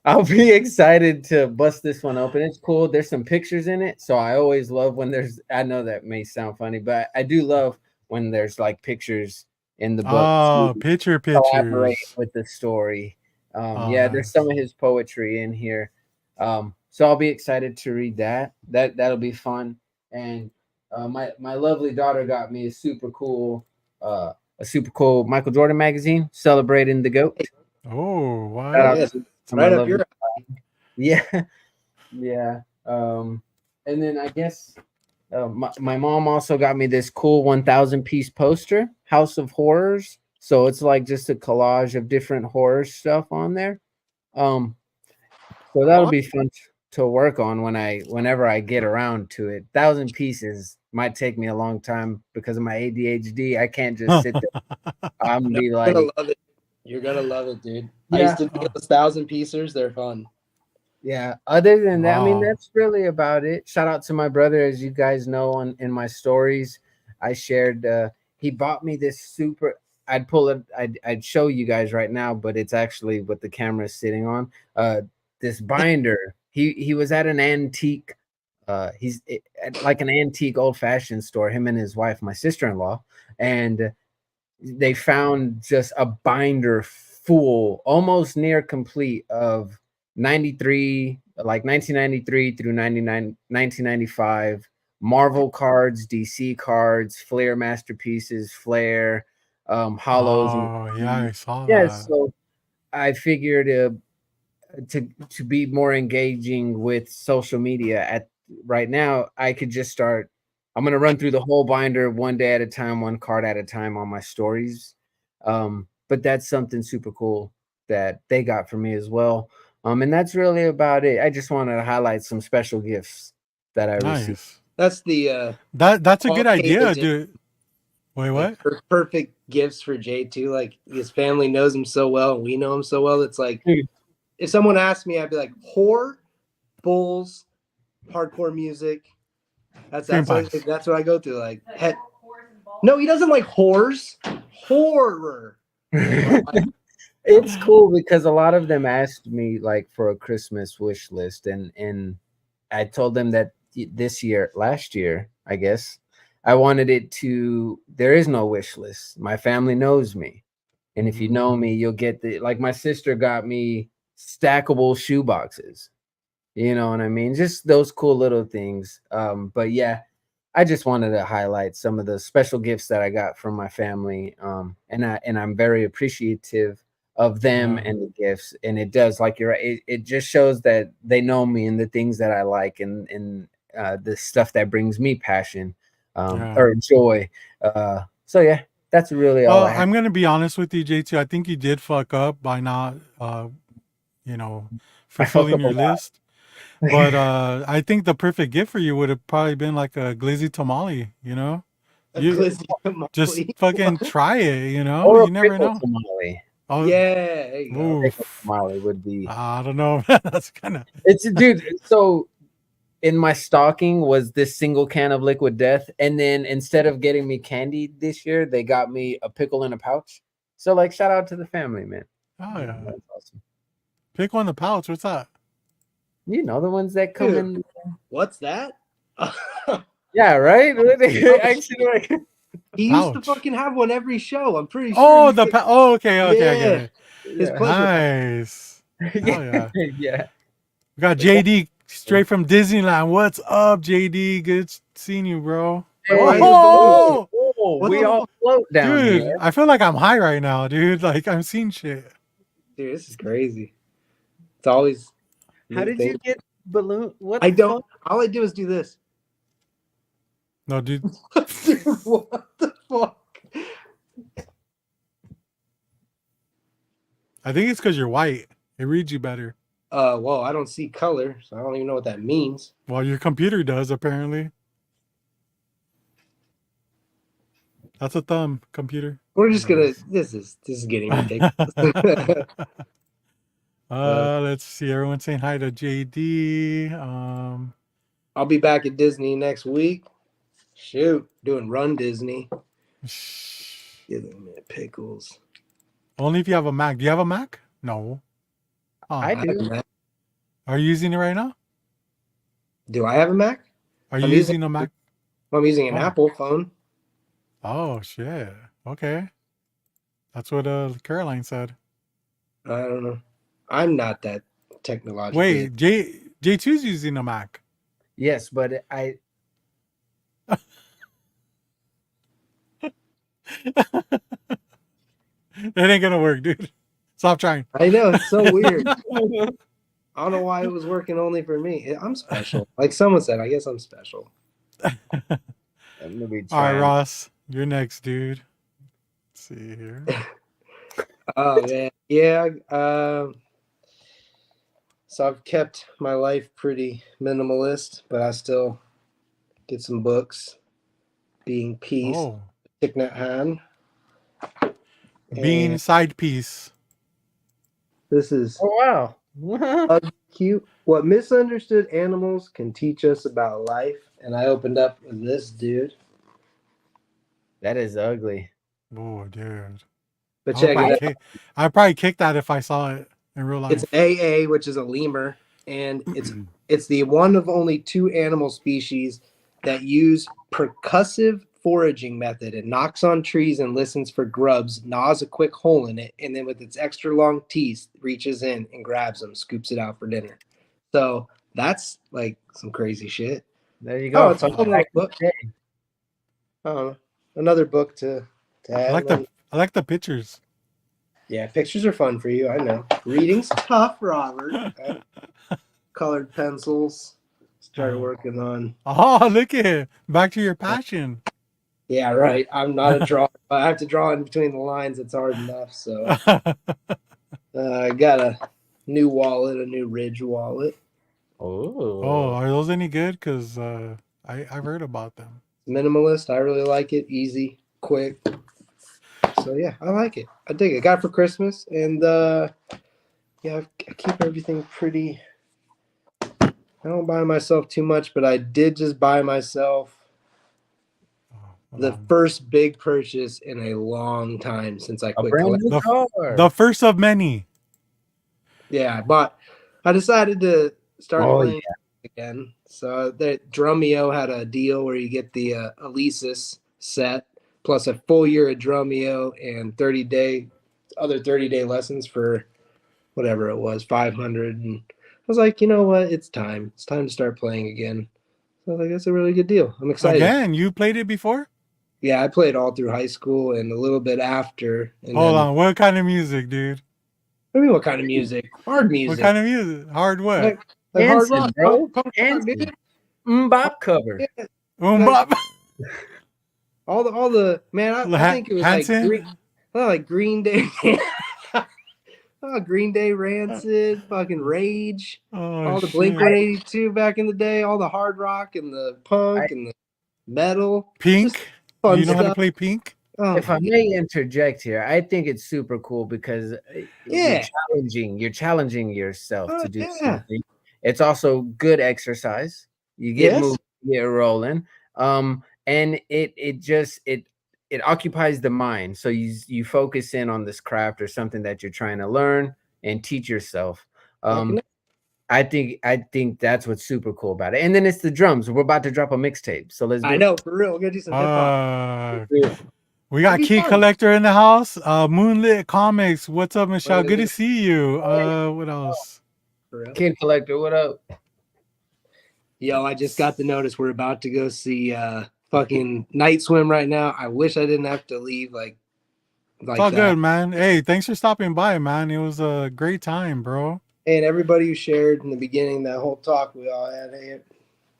I'll be excited to bust this one open. It's cool. There's some pictures in it, so I always love when there's. I know that may sound funny, but I do love when there's like pictures in the book Oh, to collaborate pictures. with the story. Oh, Yeah, there's nice. some of his poetry in here. So I'll be excited to read that. That'll be fun. And my lovely daughter got me a super cool Michael Jordan magazine celebrating the GOAT. Oh, Shout Oh what? out yeah. to my Right up lovely. your Yeah, yeah. And then I guess my mom also got me this cool 1,000 piece poster, House of Horrors. So it's like just a collage of different horror stuff on there. Um, so that'll awesome. be fun to work on whenever I get around to it. 1,000 pieces might take me a long time because of my ADHD. I can't just sit there. I'm No, be you're gonna like, love it. You're gonna love it, dude. I yeah. used to do Oh, those 1,000 piecers. They're fun. Yeah. Other than that, I mean, wow. that's really about it. Shout out to my brother, as you guys know, in my stories, I shared. He bought me this super. I'd pull it. I'd show you guys right now, but it's actually what the camera is sitting on. This binder. He was at an antique. At like an antique old fashioned store. Him and his wife, my sister in law, and they found just a binder full, almost near complete of 93, like 1993 through 1995 Marvel cards, DC cards, Flair masterpieces, Flair, hollows. Oh, yeah, I saw Yes, that. so I figured to be more engaging with social media at right now, I could just start. I'm gonna run through the whole binder one day at a time, one card at a time on my stories. But that's something super cool that they got for me as well. And that's really about it. I just wanted to highlight some special gifts that I received. Nice. That's the That's a all good idea, cases in dude. Wait, like what? perfect gifts for Jay too. Like his family knows him so well, and we know him so well. It's like Dude. if someone asked me, I'd be like horror, bulls, hardcore music. That's Cream that's what pies. that's what I go through. Like no, he doesn't like whores. Horror. It's cool because a lot of them asked me like for a Christmas wish list, and I told them that last year, I guess, I wanted it to. There is no wish list. My family knows me, and if you know me, you'll get like my sister got me stackable shoe boxes. You know what I mean? Just those cool little things. But yeah, I just wanted to highlight some of the special gifts that I got from my family. And I'm very appreciative of them Yeah. and the gifts. And it does, like you're right, it just shows that they know me and the things that I like and the stuff that brings me passion Yeah. or joy. So yeah, that's really all Well, I have. I'm gonna be honest with you, JT. I think you did fuck up by not, you know, I fuck fulfilling up a your lot. list. But I think the perfect gift for you would have probably been like a glizzy tamale. You know, A you glizzy just tamale. fucking try it. You know, Or a you never pickle know. tamale. Oh, Yeah, there you go. Pickle oof. tamale would be. I don't know. That's kind of. It's dude. So in my stocking was this single can of liquid death, and then instead of getting me candy this year, they got me a pickle in a pouch. So like, shout out to the family, man. Oh yeah. That's awesome. Pick one in the pouch. What's that? You know the ones that come Dude. in. What's that? Yeah, right. Actually, like, He used to Pouch. fucking have one every show. I'm pretty sure. Oh, You the could- oh, okay, okay, I get yeah, it. his yeah, pleasure. Nice. Oh yeah. yeah. We got JD straight from Disneyland. What's up, JD? Good seeing you, bro. Hey, Why the balloon? Oh, What we the all fuck? float down dude, here. I feel like I'm high right now, dude. Like I'm seeing shit. Dude, this is crazy. It's always. How new did things. you get balloon? What I the don't. fuck? All I do is do this. No, dude. Dude, what the fuck? I think it's because you're white. It reads you better. Well, I don't see color, so I don't even know what that means. Well, your computer does apparently. That's a thumb computer. We're just gonna. Anyways. This is getting ridiculous. Let's see. Everyone saying hi to JD. I'll be back at Disney next week. Shoot, doing Run Disney. Give me pickles. Only if you have a Mac. Do you have a Mac? No. I do. Are you using it right now? Do I have a Mac? Are you I'm using a Mac? I'm using an Oh. Apple phone. Oh shit. Okay. That's what Caroline said. I don't know. I'm not that technologically. Wait, J2's using a Mac. Yes, but I. It ain't gonna work, dude. Stop trying. I know, it's so weird. I don't know why it was working only for me. I'm special. Like someone said, I guess I'm special. I'm gonna be All right, trying. Ross, you're next, dude. Let's see here. Oh man, yeah. So I've kept my life pretty minimalist, but I still get some books. Being Peace, Oh, Thich Nhat Hanh. bean And side piece. this is Oh wow. cute. What misunderstood animals can teach us about life. And I opened up with this dude. That is ugly. Oh, dude. But check it out. I'd probably kick that if I saw it in real life. It's AA, which is a lemur, and it's the one of only two animal species that use percussive foraging method. It knocks on trees and listens for grubs, gnaws a quick hole in it, and then with its extra long teeth, reaches in and grabs them, scoops it out for dinner. So that's like some crazy shit. There you go. Oh, it's a whole little book. Another book to add. I like the pictures. Yeah, pictures are fun for you. I know. Reading's tough, Robert. Colored pencils. Started working on. Oh, look at it. Back to your passion. Yeah, right. I'm not a drawer. I have to draw in between the lines. It's hard enough. So I got a new wallet, a new Ridge wallet. Oh, are those any good? Because I've heard about them. Minimalist. I really like it. Easy, quick. So yeah, I like it. I dig it. Got it for Christmas, and yeah, I keep everything pretty. I don't buy myself too much, but I did just buy myself the first big purchase in a long time since I quit collecting. The first of many. Yeah, I decided to start playing again. So the Drumeo had a deal where you get the Alesis set plus a full year of Drumeo and 30-day lessons for whatever it was, 500. And I was like, you know what? It's time. It's time to start playing again. So I was like, that's a really good deal. I'm excited. Again, you played it before? Yeah, I played all through high school and a little bit after. And Hold then, on. What kind of music, dude? I mean, what kind of music? Hard What music. kind of music? Hard what? Like hard Hanson, rock, bro. punk rock, Hanson. dude. Bop cover. Yeah. Bop. All the man, I think it was Hanson? like Green Day. Oh, Green Day, Rancid, fucking Rage, Oh, all the shit. Blink-182 back in the day, all the hard rock and the punk and the metal. Just Pink? Do fun you know how to stuff. play Pink? Oh, If I may interject here, I think it's super cool because Yeah. you're challenging yourself to do yeah. something. It's also good exercise. You get Yes. moving, you get rolling. And it occupies the mind. So you focus in on this craft or something that you're trying to learn and teach yourself. Fucking I think that's what's super cool about it. And then it's the drums. We're about to drop a mixtape. So let's do I it. know, for real. We're gonna do some hip hop. We got It'd be Key fun. Collector in the house. Moonlit Comics. What's up, Michelle? What Good to is see you. What else? For real. Kid Collector, what up? Yo, I just got the notice. We're about to go see fucking Night Swim right now. I wish I didn't have to leave like It's all that. good, man. Hey, thanks for stopping by, man. It was a great time, bro. And everybody who shared in the beginning, that whole talk we all had, hey,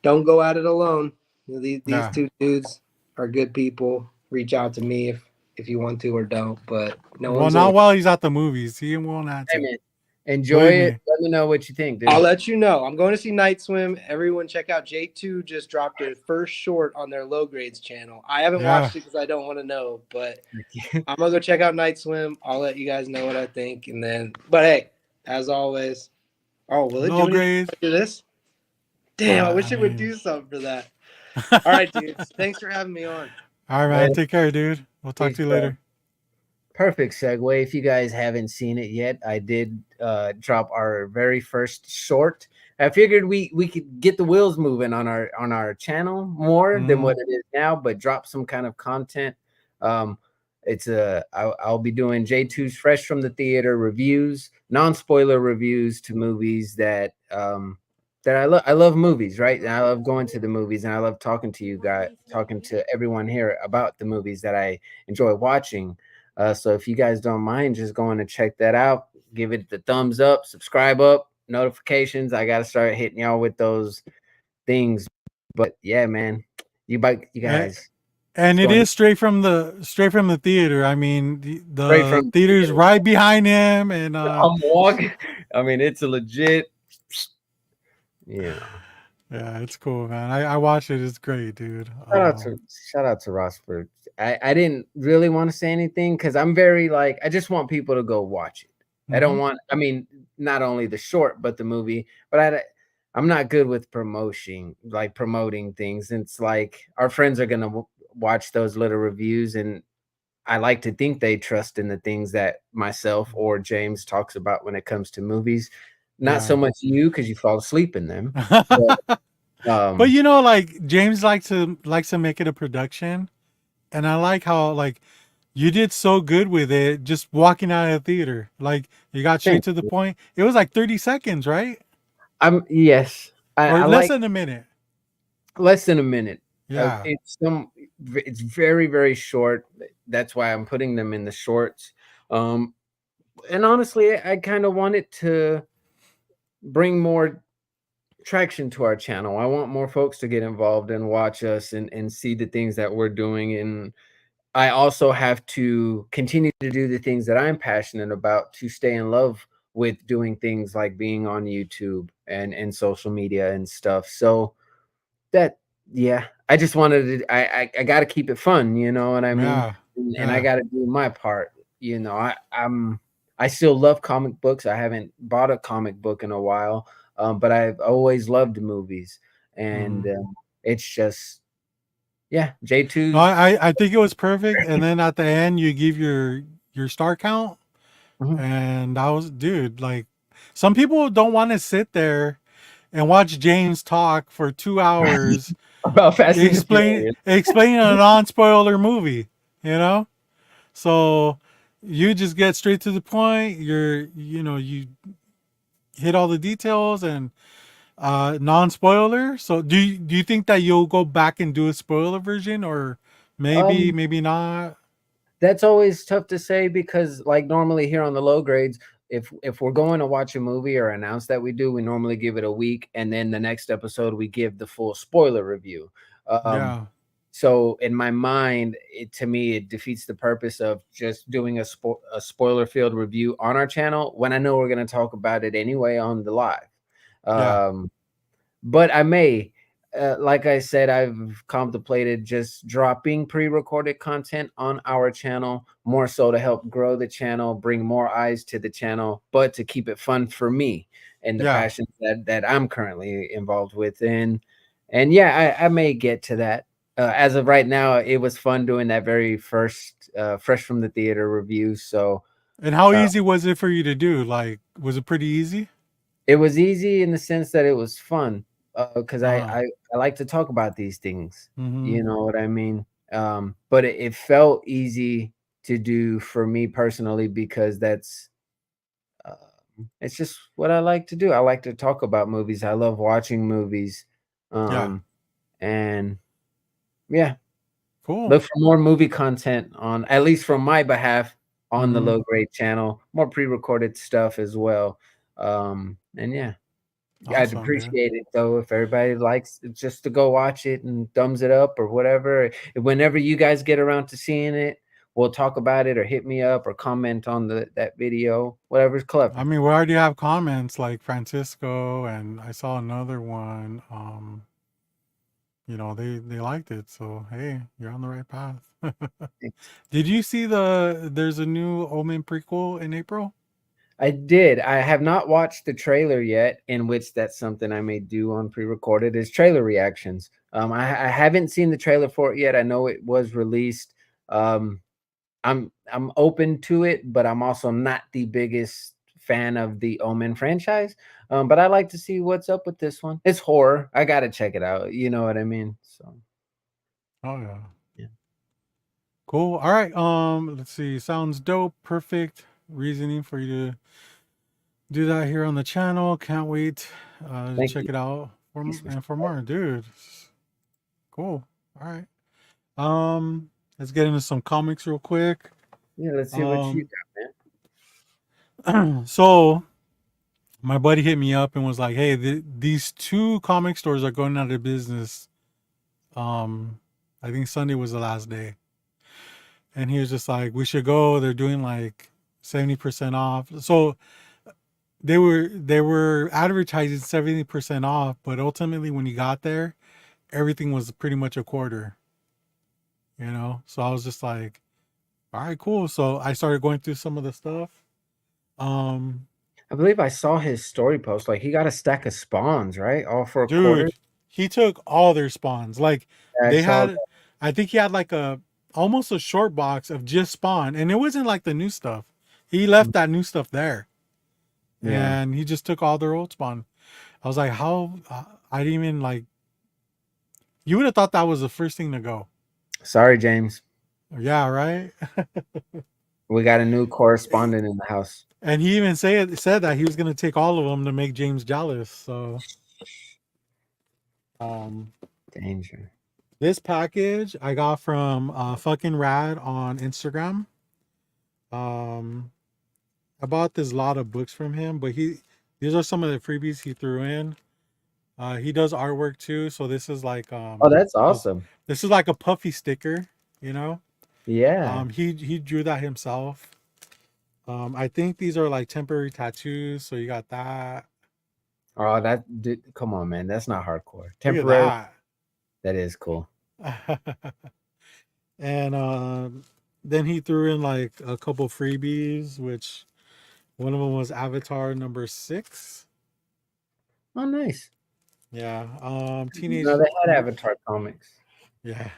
don't go at it alone. You know, these Yeah. two dudes are good people. Reach out to me if you want to or don't. But no Well, one's not over. while he's at the movies. He won't have Hey, to. man. Enjoy Believe it. me. Let me know what you think, dude. I'll let you know. I'm going to see Night Swim. Everyone check out J2 just dropped their first short on their Low Grades channel. I haven't Yeah. watched it because I don't want to know, but I'm gonna go check out Night Swim. I'll let you guys know what I think. And then but hey, as always. Oh, will it Low do grades. anything to this? Damn, I wish I it would mean- do something for that. All right, dudes. Thanks for having me on. All right, man. Hey. Take care, dude. We'll talk Peace, to you bro. later. Perfect segue. If you guys haven't seen it yet, I did drop our very first short. I figured we could get the wheels moving on our channel more than what it is now, but drop some kind of content. I'll be doing J2's fresh from the theater reviews, non-spoiler reviews to movies that I love. I love movies, right? And I love going to the movies, and I love talking to you guys, talking to everyone here about the movies that I enjoy watching. So if you guys don't mind just going to check that out, give it the thumbs up, subscribe up, notifications. I got to start hitting y'all with those things. But yeah, man, you guys. And it is straight from the theater. I mean, the Straight from the theater's theater. right behind him, and I'm walking. I mean, it's a legit. Yeah. Yeah, it's cool, man. I watched it. It's great, dude. Shout out to Ross for. I didn't really want to say anything because I'm very like I just want people to go watch it. I don't want. I mean, not only the short but the movie. But I'm not good with promoting things. It's like our friends are gonna watch those little reviews, and I like to think they trust in the things that myself or James talks about when it comes to movies. Not so much you because you fall asleep in them. But you know, like James likes to make it a production, and I like how like you did so good with it, just walking out of the theater. Like you got straight to the point. It was like 30 seconds, right? Yes, or less than a minute. Less than a minute. Yeah, it's very very short. That's why I'm putting them in the shorts. And honestly, I kind of want it to bring more traction to our channel. I want more folks to get involved and watch us and see the things that we're doing. And I also have to continue to do the things that I'm passionate about to stay in love with doing things like being on YouTube and social media and stuff. So that, yeah, I just wanted to, I got to keep it fun, you know what I mean? Yeah. And I got to do my part. You know, I still love comic books. I haven't bought a comic book in a while. But I've always loved movies, and it's just, yeah, J2. No, I think it was perfect. And then at the end, you give your star count, and I was, dude, like some people don't want to sit there and watch James talk for 2 hours About Fast and the explain Furious. explaining a non-spoiler movie, you know? So you just get straight to the point. You hit all the details and non-spoiler. So do you think that you'll go back and do a spoiler version, or Um, maybe not? That's always tough to say because, like, normally here on the low grades, if we're going to watch a movie or announce that we do, we normally give it a week, and then the next episode we give the full spoiler review. Um, Yeah, so in my mind, to me, it defeats the purpose of just doing a spoiler filled review on our channel when I know we're going to talk about it anyway on the live. yeah, Um, but I may, like I said, I've contemplated just dropping pre-recorded content on our channel, more so to help grow the channel, bring more eyes to the channel, but to keep it fun for me and the yeah. passions that I'm currently involved with. And yeah, I may get to that. As of right now, it was fun doing that very first fresh from the theater review. So And how uh, easy was it for you to do? Like, was it pretty easy? it was easy in the sense that it was fun, because Uh, I like to talk about these things, mm-hmm. you know what I mean? But it felt easy to do for me personally because uh, it's just what I like to do. I like to talk about movies. I love watching movies, Yeah, um, and yeah, cool. look for more movie content on, at least from my behalf, on the Mm-hmm. Low Grade channel, more pre-recorded stuff as well, and yeah. I'd Awesome, dude. appreciate it though if everybody likes just to go watch it and thumbs it up or whatever. Whenever you guys get around to seeing it, we'll talk about it or hit me up or comment on that video, whatever's I clever. mean, we already have comments like Francisco, and I saw another one. They liked it, so hey, you're on the right path. Did you see there's a new Omen prequel in April? I did. I have not watched the trailer yet, in which that's something I may do on pre-recorded is trailer reactions. I haven't seen the trailer for it yet. I know it was released. Um, I'm open to it, but I'm also not the biggest fan of the Omen franchise. But I like to see what's up with this one. It's horror. I gotta check it out. You know what I mean? So Oh yeah. yeah. Cool. All right. Let's see. Sounds dope. Perfect reasoning for you to do that here on the channel. Can't wait to Thank check you. it out Thanks for for more, dude. Cool. All right. Let's get into some comics real quick. yeah, let's see what you Um, got, man. so my buddy hit me up and was like, "Hey, these two comic stores are going out of business. Um, I think Sunday was the last day." And he was just like, "We should go. They're doing like 70% off." So they were advertising 70% off, but ultimately when he got there, everything was pretty much a quarter. So I was just like, all right, cool. So I started going through some of the stuff. Um, I believe I saw his story post. Like he got a stack of spawns, right? All for a quarter. dude, he took all their spawns. Like Yeah, I they saw had, that. I think he had like a almost a short box of just spawn, and it wasn't like the new stuff. He left that new stuff there, Yeah. and he just took all their old spawn. I was like, how? I didn't even like. You would have thought that was the first thing to go. Sorry, James. Yeah, right. We got a new correspondent in the house. And he even said that he was gonna take all of them to make James jealous. So um, Danger. this package I got from fucking rad on Instagram. Um, I bought this lot of books from him, but these are some of the freebies he threw in. He does artwork too, so this is like Oh, that's awesome. this is like a puffy sticker, you know. Yeah. He drew that himself. I think these are like temporary tattoos, so you got that. Oh, come on, man. That's not hardcore. Look at Temporary. that. That is cool. And then he threw in like a couple freebies, which one of them was Avatar number 6. Oh, nice. Yeah. No, they had Avatar comics. Yeah.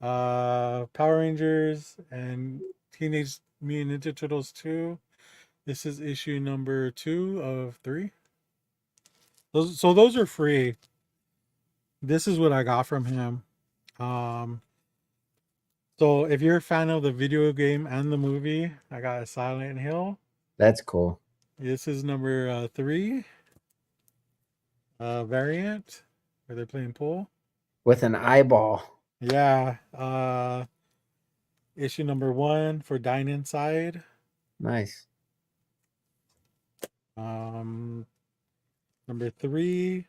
Power Rangers and Teenage Mutant Ninja Turtles 2. This is issue number 2 of 3. Those are free. This is what I got from him. Um, so if you're a fan of the video game and the movie, I got a Silent Hill. That's cool. This is number 3 variant where they're playing pool. With an eyeball. Yeah. Issue number 1 for Dine Inside. Nice. Number 3.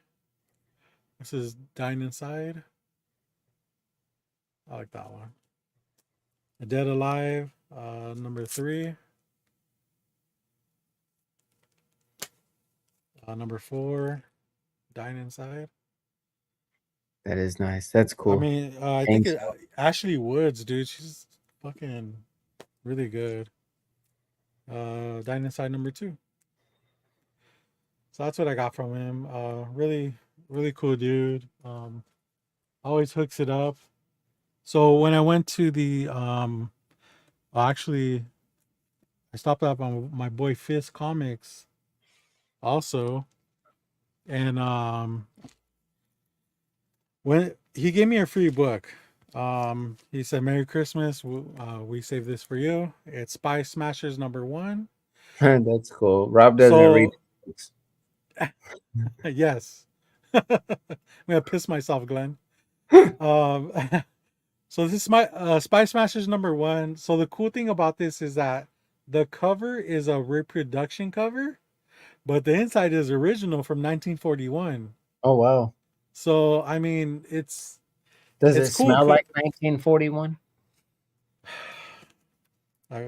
This is Dine Inside. I like that one. Dead Alive, number 3. Number 4, Dine Inside. That is nice. That's cool. I mean, I think Ashley Woods, dude, she's fucking really good. Dine Inside number 2. So that's what I got from him. Really, really cool dude. Always hooks it up. So when I went to the actually I stopped up on my boy Fist Comics also, and when he gave me a free book, he said, "Merry Christmas, we saved this for you. It's Spy Smashers number 1." That's cool. Rob doesn't read books. Yes. I'm gonna piss myself, Glenn. So this is my Spy Smashers number 1. So the cool thing about this is that the cover is a reproduction cover, but the inside is original from 1941. Oh wow. So I mean, Does it's it cool. smell like 1941?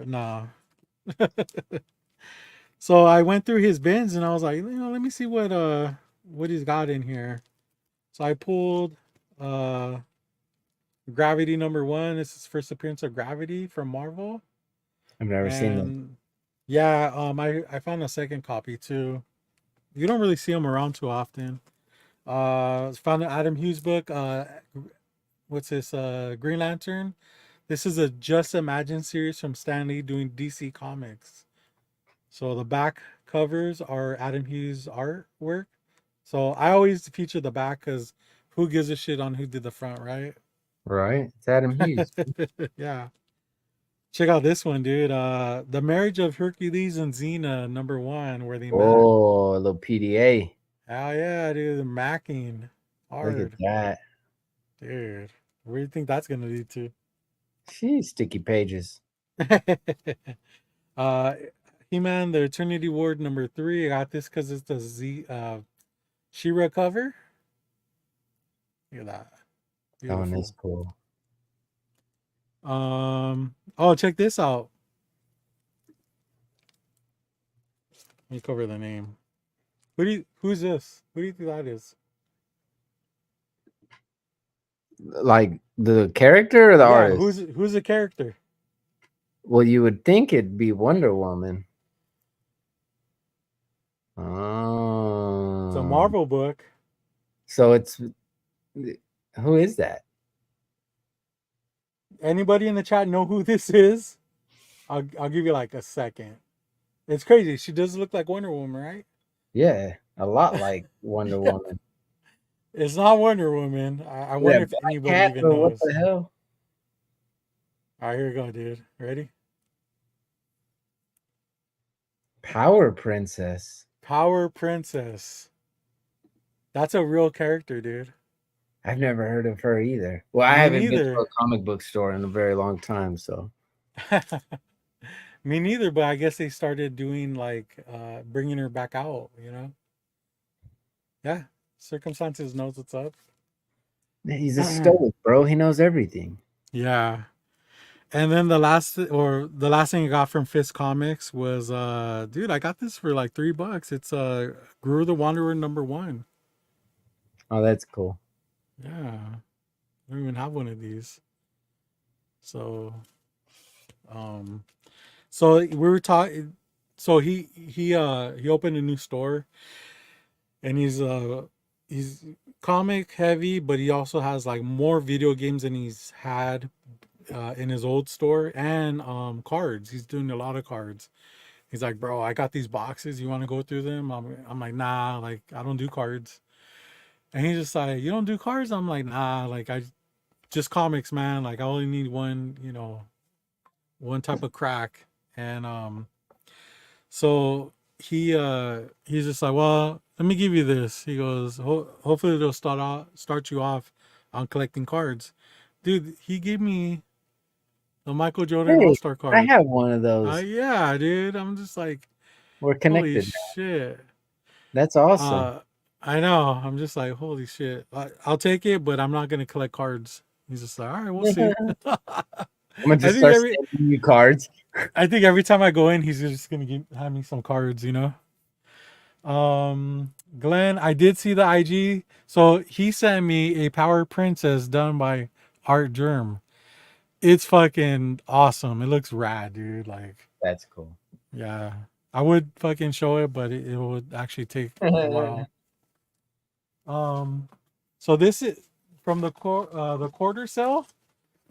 Nah. So I went through his bins and I was like, let me see what he's got in here. So I pulled Gravity number 1. This is first appearance of Gravity from Marvel. I've never seen them. Yeah, I found a second copy too. You don't really see them around too often. Found an Adam Hughes book. What's this? Green Lantern. This is a Just Imagine series from Stan Lee doing DC Comics. So the back covers are Adam Hughes artwork. So I always feature the back because who gives a shit on who did the front, right? Right. It's Adam Hughes. Yeah. Check out this one, dude. The Marriage of Hercules and Xena, number 1, where they met. Oh, a little PDA. Hell yeah, dude. Macking hard. Look at that. Dude, where do you think that's gonna lead to? She's sticky pages. He-Man, the Eternity Ward number 3. I got this because it's the She-Ra cover. Look at that. Beautiful. That one is cool. Oh, check this out. Let me cover the name. Who's this? Who do you think that is? Like the character or the artist? Who's the character? Well, you would think it'd be Wonder Woman. Oh. It's a Marvel book. So it's who is that? Anybody in the chat know who this is? I'll give you like a second. It's crazy. She does look like Wonder Woman, right? Yeah, a lot like Wonder Woman. It's not Wonder Woman. I wonder if anybody even knows. What the hell? All right, here we go, dude. Ready? Power Princess. Power Princess. That's a real character, dude. I've never heard of her either. Well, I haven't been to a comic book store in a very long time, so. Me neither, but I guess they started doing like bringing her back out, you know? Yeah, Circumstances knows what's up. He's a stoic, bro. He knows everything. Yeah. And then the last thing I got from Fist Comics was dude, I got this for like $3. It's Gru the Wanderer number 1. Oh, that's cool. Yeah. I don't even have one of these. So so we were talking, so he opened a new store, and he's comic heavy, but he also has like more video games than he's had in his old store, and cards. He's doing a lot of cards. He's like, bro, I got these boxes. You want to go through them? I'm like, nah, like I don't do cards. And he's just like, you don't do cards? I'm like, nah, like I just comics, man. Like I only need one, one type of crack. And so he's just like, well, let me give you this. He goes, hopefully it'll start you off on collecting cards. Dude, he gave me the Michael Jordan Hey, All-Star I card. have one of those. Yeah, dude. I'm just like, We're holy connected now. shit. That's awesome. I know. I'm just like, holy shit. I'll take it, but I'm not gonna collect cards. He's just like, all right, we'll see. I'm gonna I just think start every sending you cards. I think every time I go in, he's just gonna have me some cards. Glenn, I did see the IG. So he sent me a Power Princess done by Art Germ. It's fucking awesome. It looks rad, dude. Like, That's cool. yeah. I would fucking show it, but it would actually take a while. So this is from the quarter sale.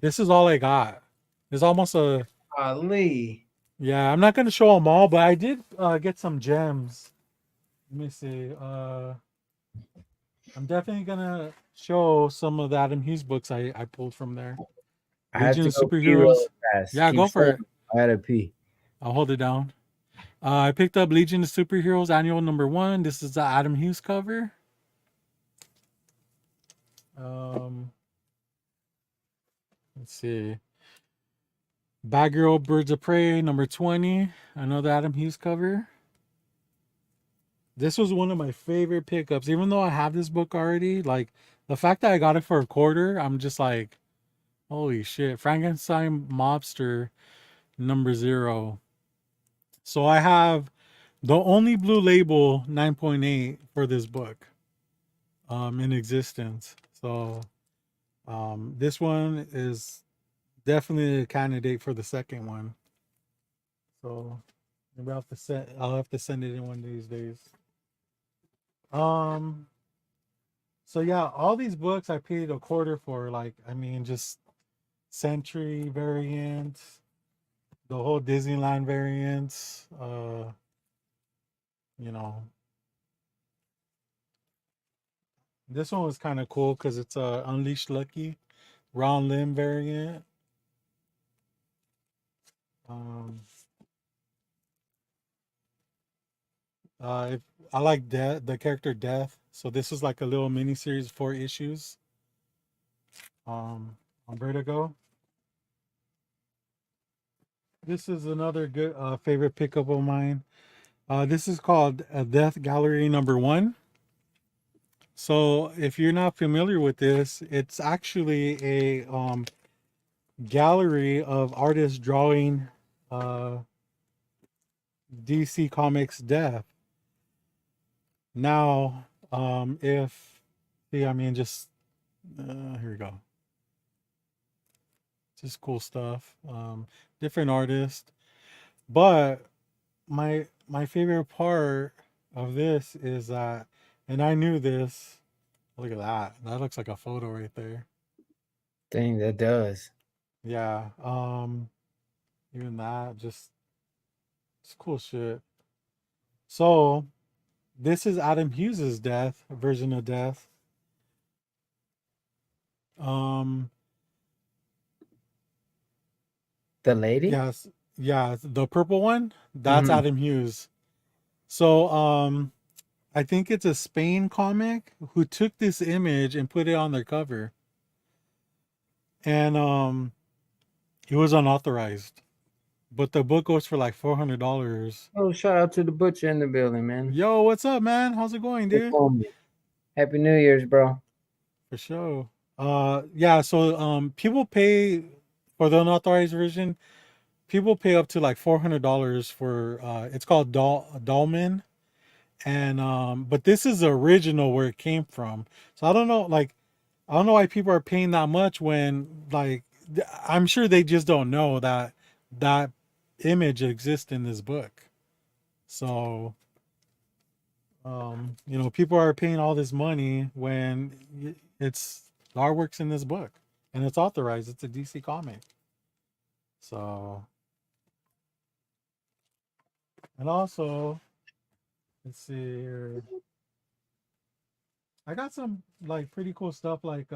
This is all I got. It's almost a Ali. yeah. I'm not gonna show them all, but I did get some gems. Let me see. I'm definitely gonna show some of the Adam Hughes books I pulled from there. I have Legion to of go pee really Superheroes. fast. Yeah, Keep go for saying it. I gotta pee. I'll hold it down. I picked up Legion of Superheroes Annual #1. This is the Adam Hughes cover. Let's see. Batgirl Birds of Prey #20. Another Adam Hughes cover. This was one of my favorite pickups. Even though I have this book already, like the fact that I got it for a quarter, I'm just like, holy shit. Frankenstein Mobster #0. So I have the only blue label 9.8 for this book in existence. So this one is definitely a candidate for the second one. So maybe I'll have to send it in one of these days. Um so yeah, all these books I paid a quarter for, like I mean just Century variant, the whole Disneyland variants, you know. This one was kind of cool because it's a Unleashed Lucky Ron Lim variant. Um, if I like the character Death, so this was like a little mini series, 4 issues. On Vertigo. This is another good favorite pickup of mine. This is called Death Gallery #1. So if you're not familiar with this, it's actually a gallery of artists drawing uh, DC Comics Death. Now, if see, I mean, just here we go. Just cool stuff. Different artists, but my favorite part of this is that, and I knew this. Look at that. That looks like a photo right there. Dang, that does. Yeah. Even that, just it's cool shit. So this is Adam Hughes's Death version of Death. Um, The lady? yes, yeah, the purple one, that's Mm-hmm. Adam Hughes. So, I think it's a Spain comic who took this image and put it on their cover. And it was unauthorized. But the book goes for like $400. Oh, shout out to the butcher in the building, man. Yo, what's up, man? How's it going, They dude? told me. Happy New Year's, bro. For sure. Yeah, so people pay for the unauthorized version, people pay up to like $400 for it's called Dolman. And but this is the original where it came from. So I don't know why people are paying that much when like I'm sure they just don't know that that image exists in this book. So people are paying all this money when it's the artwork's in this book and it's authorized. It's a DC comic. So And also, let's see here. I got some like pretty cool stuff like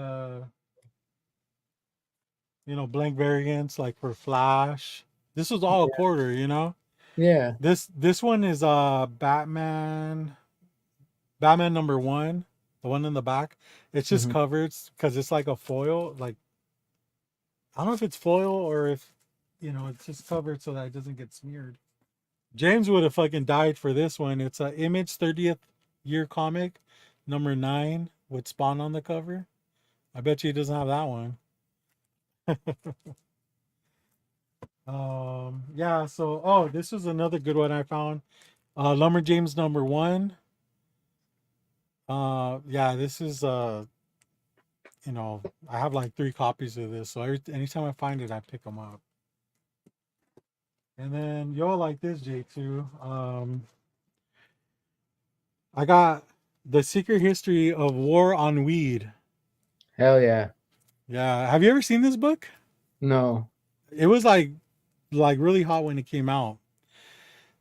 blank variants like for Flash. This was all a quarter, Yeah. This one is Batman number 1, the one in the back. It's just Mhm. covered because it's like a foil. Like I don't know if it's foil or if it's just covered so that it doesn't get smeared. James would have fucking died for this one. It's a Image 30th year comic, number 9 with Spawn on the cover. I bet you he doesn't have that one. Yeah, so this was another good one I found. Lumber James number 1. Yeah, this is I have like 3 copies of this, so anytime I find it, I pick them up. And then you'll like this, J2. I got The Secret History of War on Weed. Hell yeah. Yeah, have you ever seen this book? No. It was like really hot when it came out.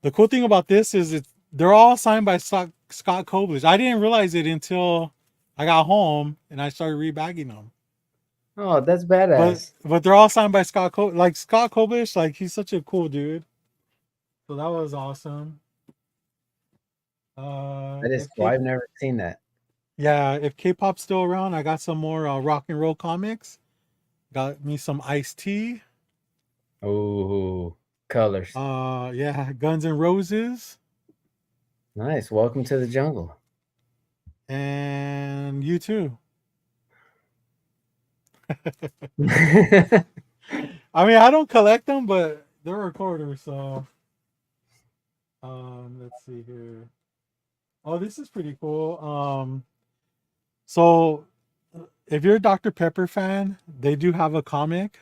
The cool thing about this is they're all signed by Scott Koblish. I didn't realize it until I got home and I started rebagging them. Oh, that's But badass. they're all signed by like Scott Koblish. Like he's such a cool dude. So that was awesome. That is If cool. K I've never seen that. Yeah, if K-pop's still around, I got some more rock and roll comics. Got me some Ice-T. Oh, colors. Yeah, Guns N' Roses, Nice. Welcome to the jungle. and you too. I mean, I don't collect them, but they're recorders. So, let's see here. Oh, this is pretty cool. So if you're a Dr. Pepper fan, they do have a comic,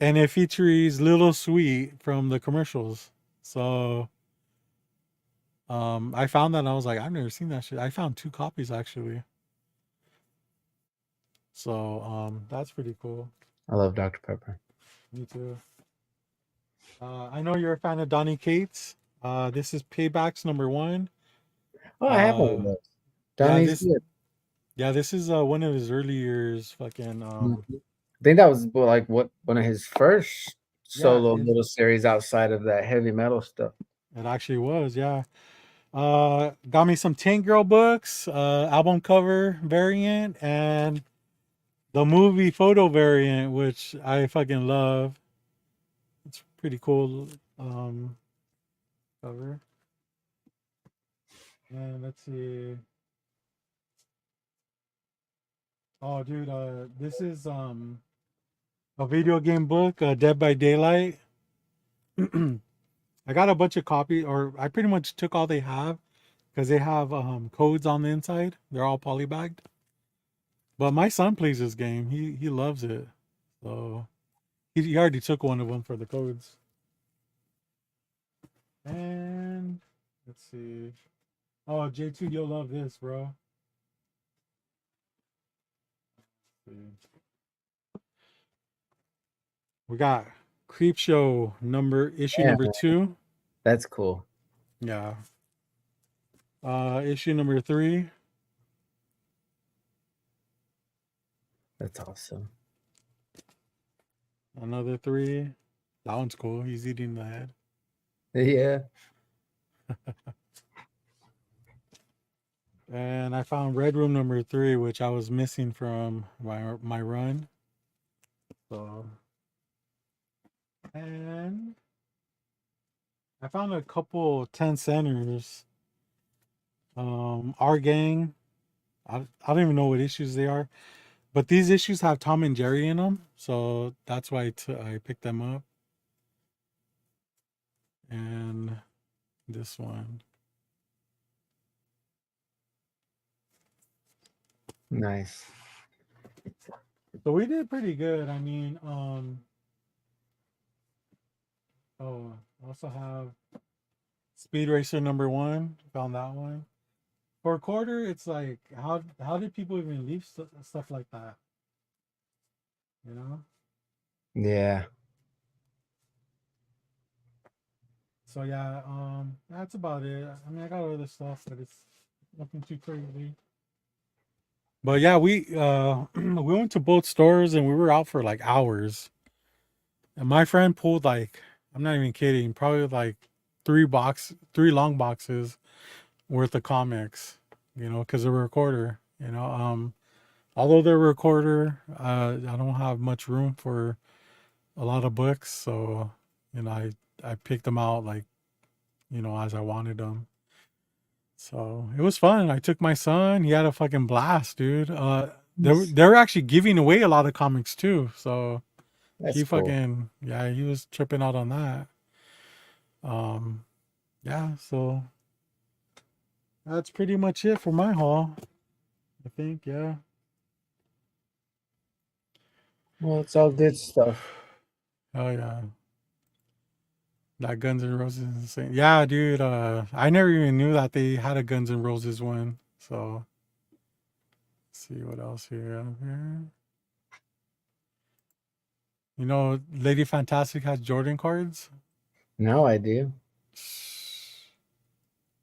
and it features Little Sweet from the commercials. So, I found that and I was like, I've never seen that shit. I found 2 copies actually. So, that's pretty cool. I love Dr. Pepper. Me too. I know you're a fan of Donny Cates. This is Paybacks number 1. Oh, I have one of Uh, those. yeah, Donnie's good. this is one of his early years. Fucking Mhm. I think that was like what one of his first yeah, solo little series outside of that heavy metal stuff. it actually was. Yeah. Got me some Tank Girl books, album cover variant, and the movie photo variant, which I fucking love. It's pretty cool cover. And let's see. Oh, dude, this is a video game book, Dead by Daylight. I got a bunch of copies, or I pretty much took all they have because they have codes on the inside. They're all polybagged. But my son plays this game. He loves it. So he already took one of them for the codes. And let's see. Oh, J2, you'll love this, bro. We got Creep Show issue Yeah, number 2. that's cool. Yeah. Issue number 3. That's awesome. Another 3. That one's cool. He's eating the head. Yeah. And I found Red Room number 3, which I was missing from my run. So, and I found a couple 10 centers. Our Gang. I don't even know what issues they are, but these issues have Tom and Jerry in them, so that's why I picked them up. And this one. Nice. So we did pretty good. I mean, I also have Speed Racer number 1. Found that one. For a quarter, it's like how did people even leave stuff like that? You know? Yeah. So yeah, that's about it. I mean, I got other stuff, but it's nothing too crazy. But yeah, we went to both stores and we were out for like hours. And my friend pulled like, I'm not even kidding, probably like three long boxes worth of comics, because they were a quarter, although they were a quarter, I don't have much room for a lot of books. So, I picked them out like, as I wanted them. So it was fun. I took my son. He had a fucking blast, dude. They were actually giving away a lot of comics too. So That's he cool. fucking, yeah, he was tripping out on that. Um, yeah. So that's pretty much it for my haul. I think, yeah. Well, it's all good stuff. Oh yeah. That Guns N' Roses is insane. Yeah, dude. I never even knew that they had a Guns N' Roses one. So let's see what else here. Lady Fantastic has Jordan cards. No idea.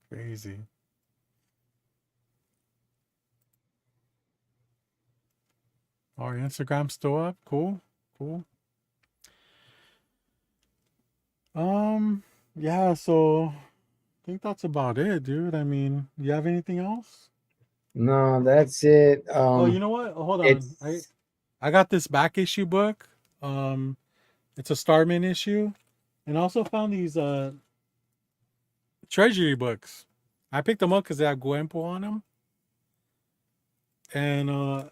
Crazy. Our Instagram's still up. Cool. Cool. Yeah, so I think that's about it, dude. I mean, you have anything else? No, that's it. Oh, you know what? Hold on. I It's I got this back issue book. Um, it's a Starman issue. And I also found these treasury books. I picked them up because they have Guempo on them. And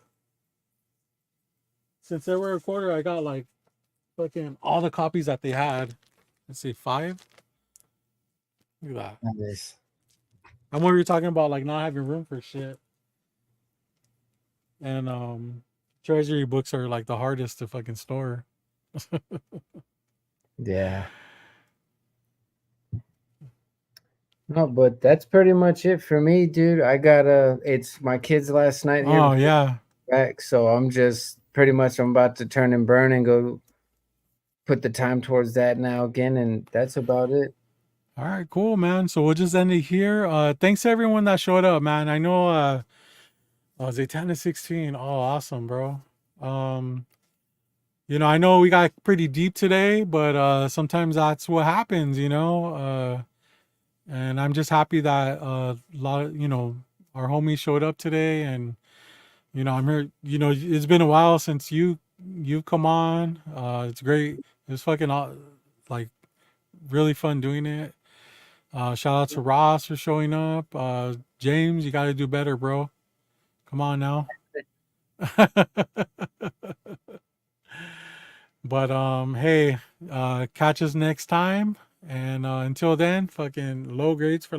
since they were a quarter, I got like fucking all the copies that they had. Let's see, 5. Look at that. nice. I'm what we were talking about, like not having room for shit. And treasury books are like the hardest to fucking store. Yeah. No, but that's pretty much it for me, dude. It's my kids' last night here Oh yeah. back, so I'm about to turn and burn and go put the time towards that now again, and that's about it. All right, cool, man. So we'll just end it here. Thanks to everyone that showed up, man. I know was it 10 to 16? Oh, awesome, bro. Um, I know we got pretty deep today, but sometimes that's what happens, and I'm just happy that a lot of, our homies showed up today, and I'm here. It's been a while since you've come on. It's great. It's fucking like really fun doing it. Shout out to Ross for showing up. James, you got to do better, bro. Come on now. But hey, catch us next time. And until then, fucking low grades for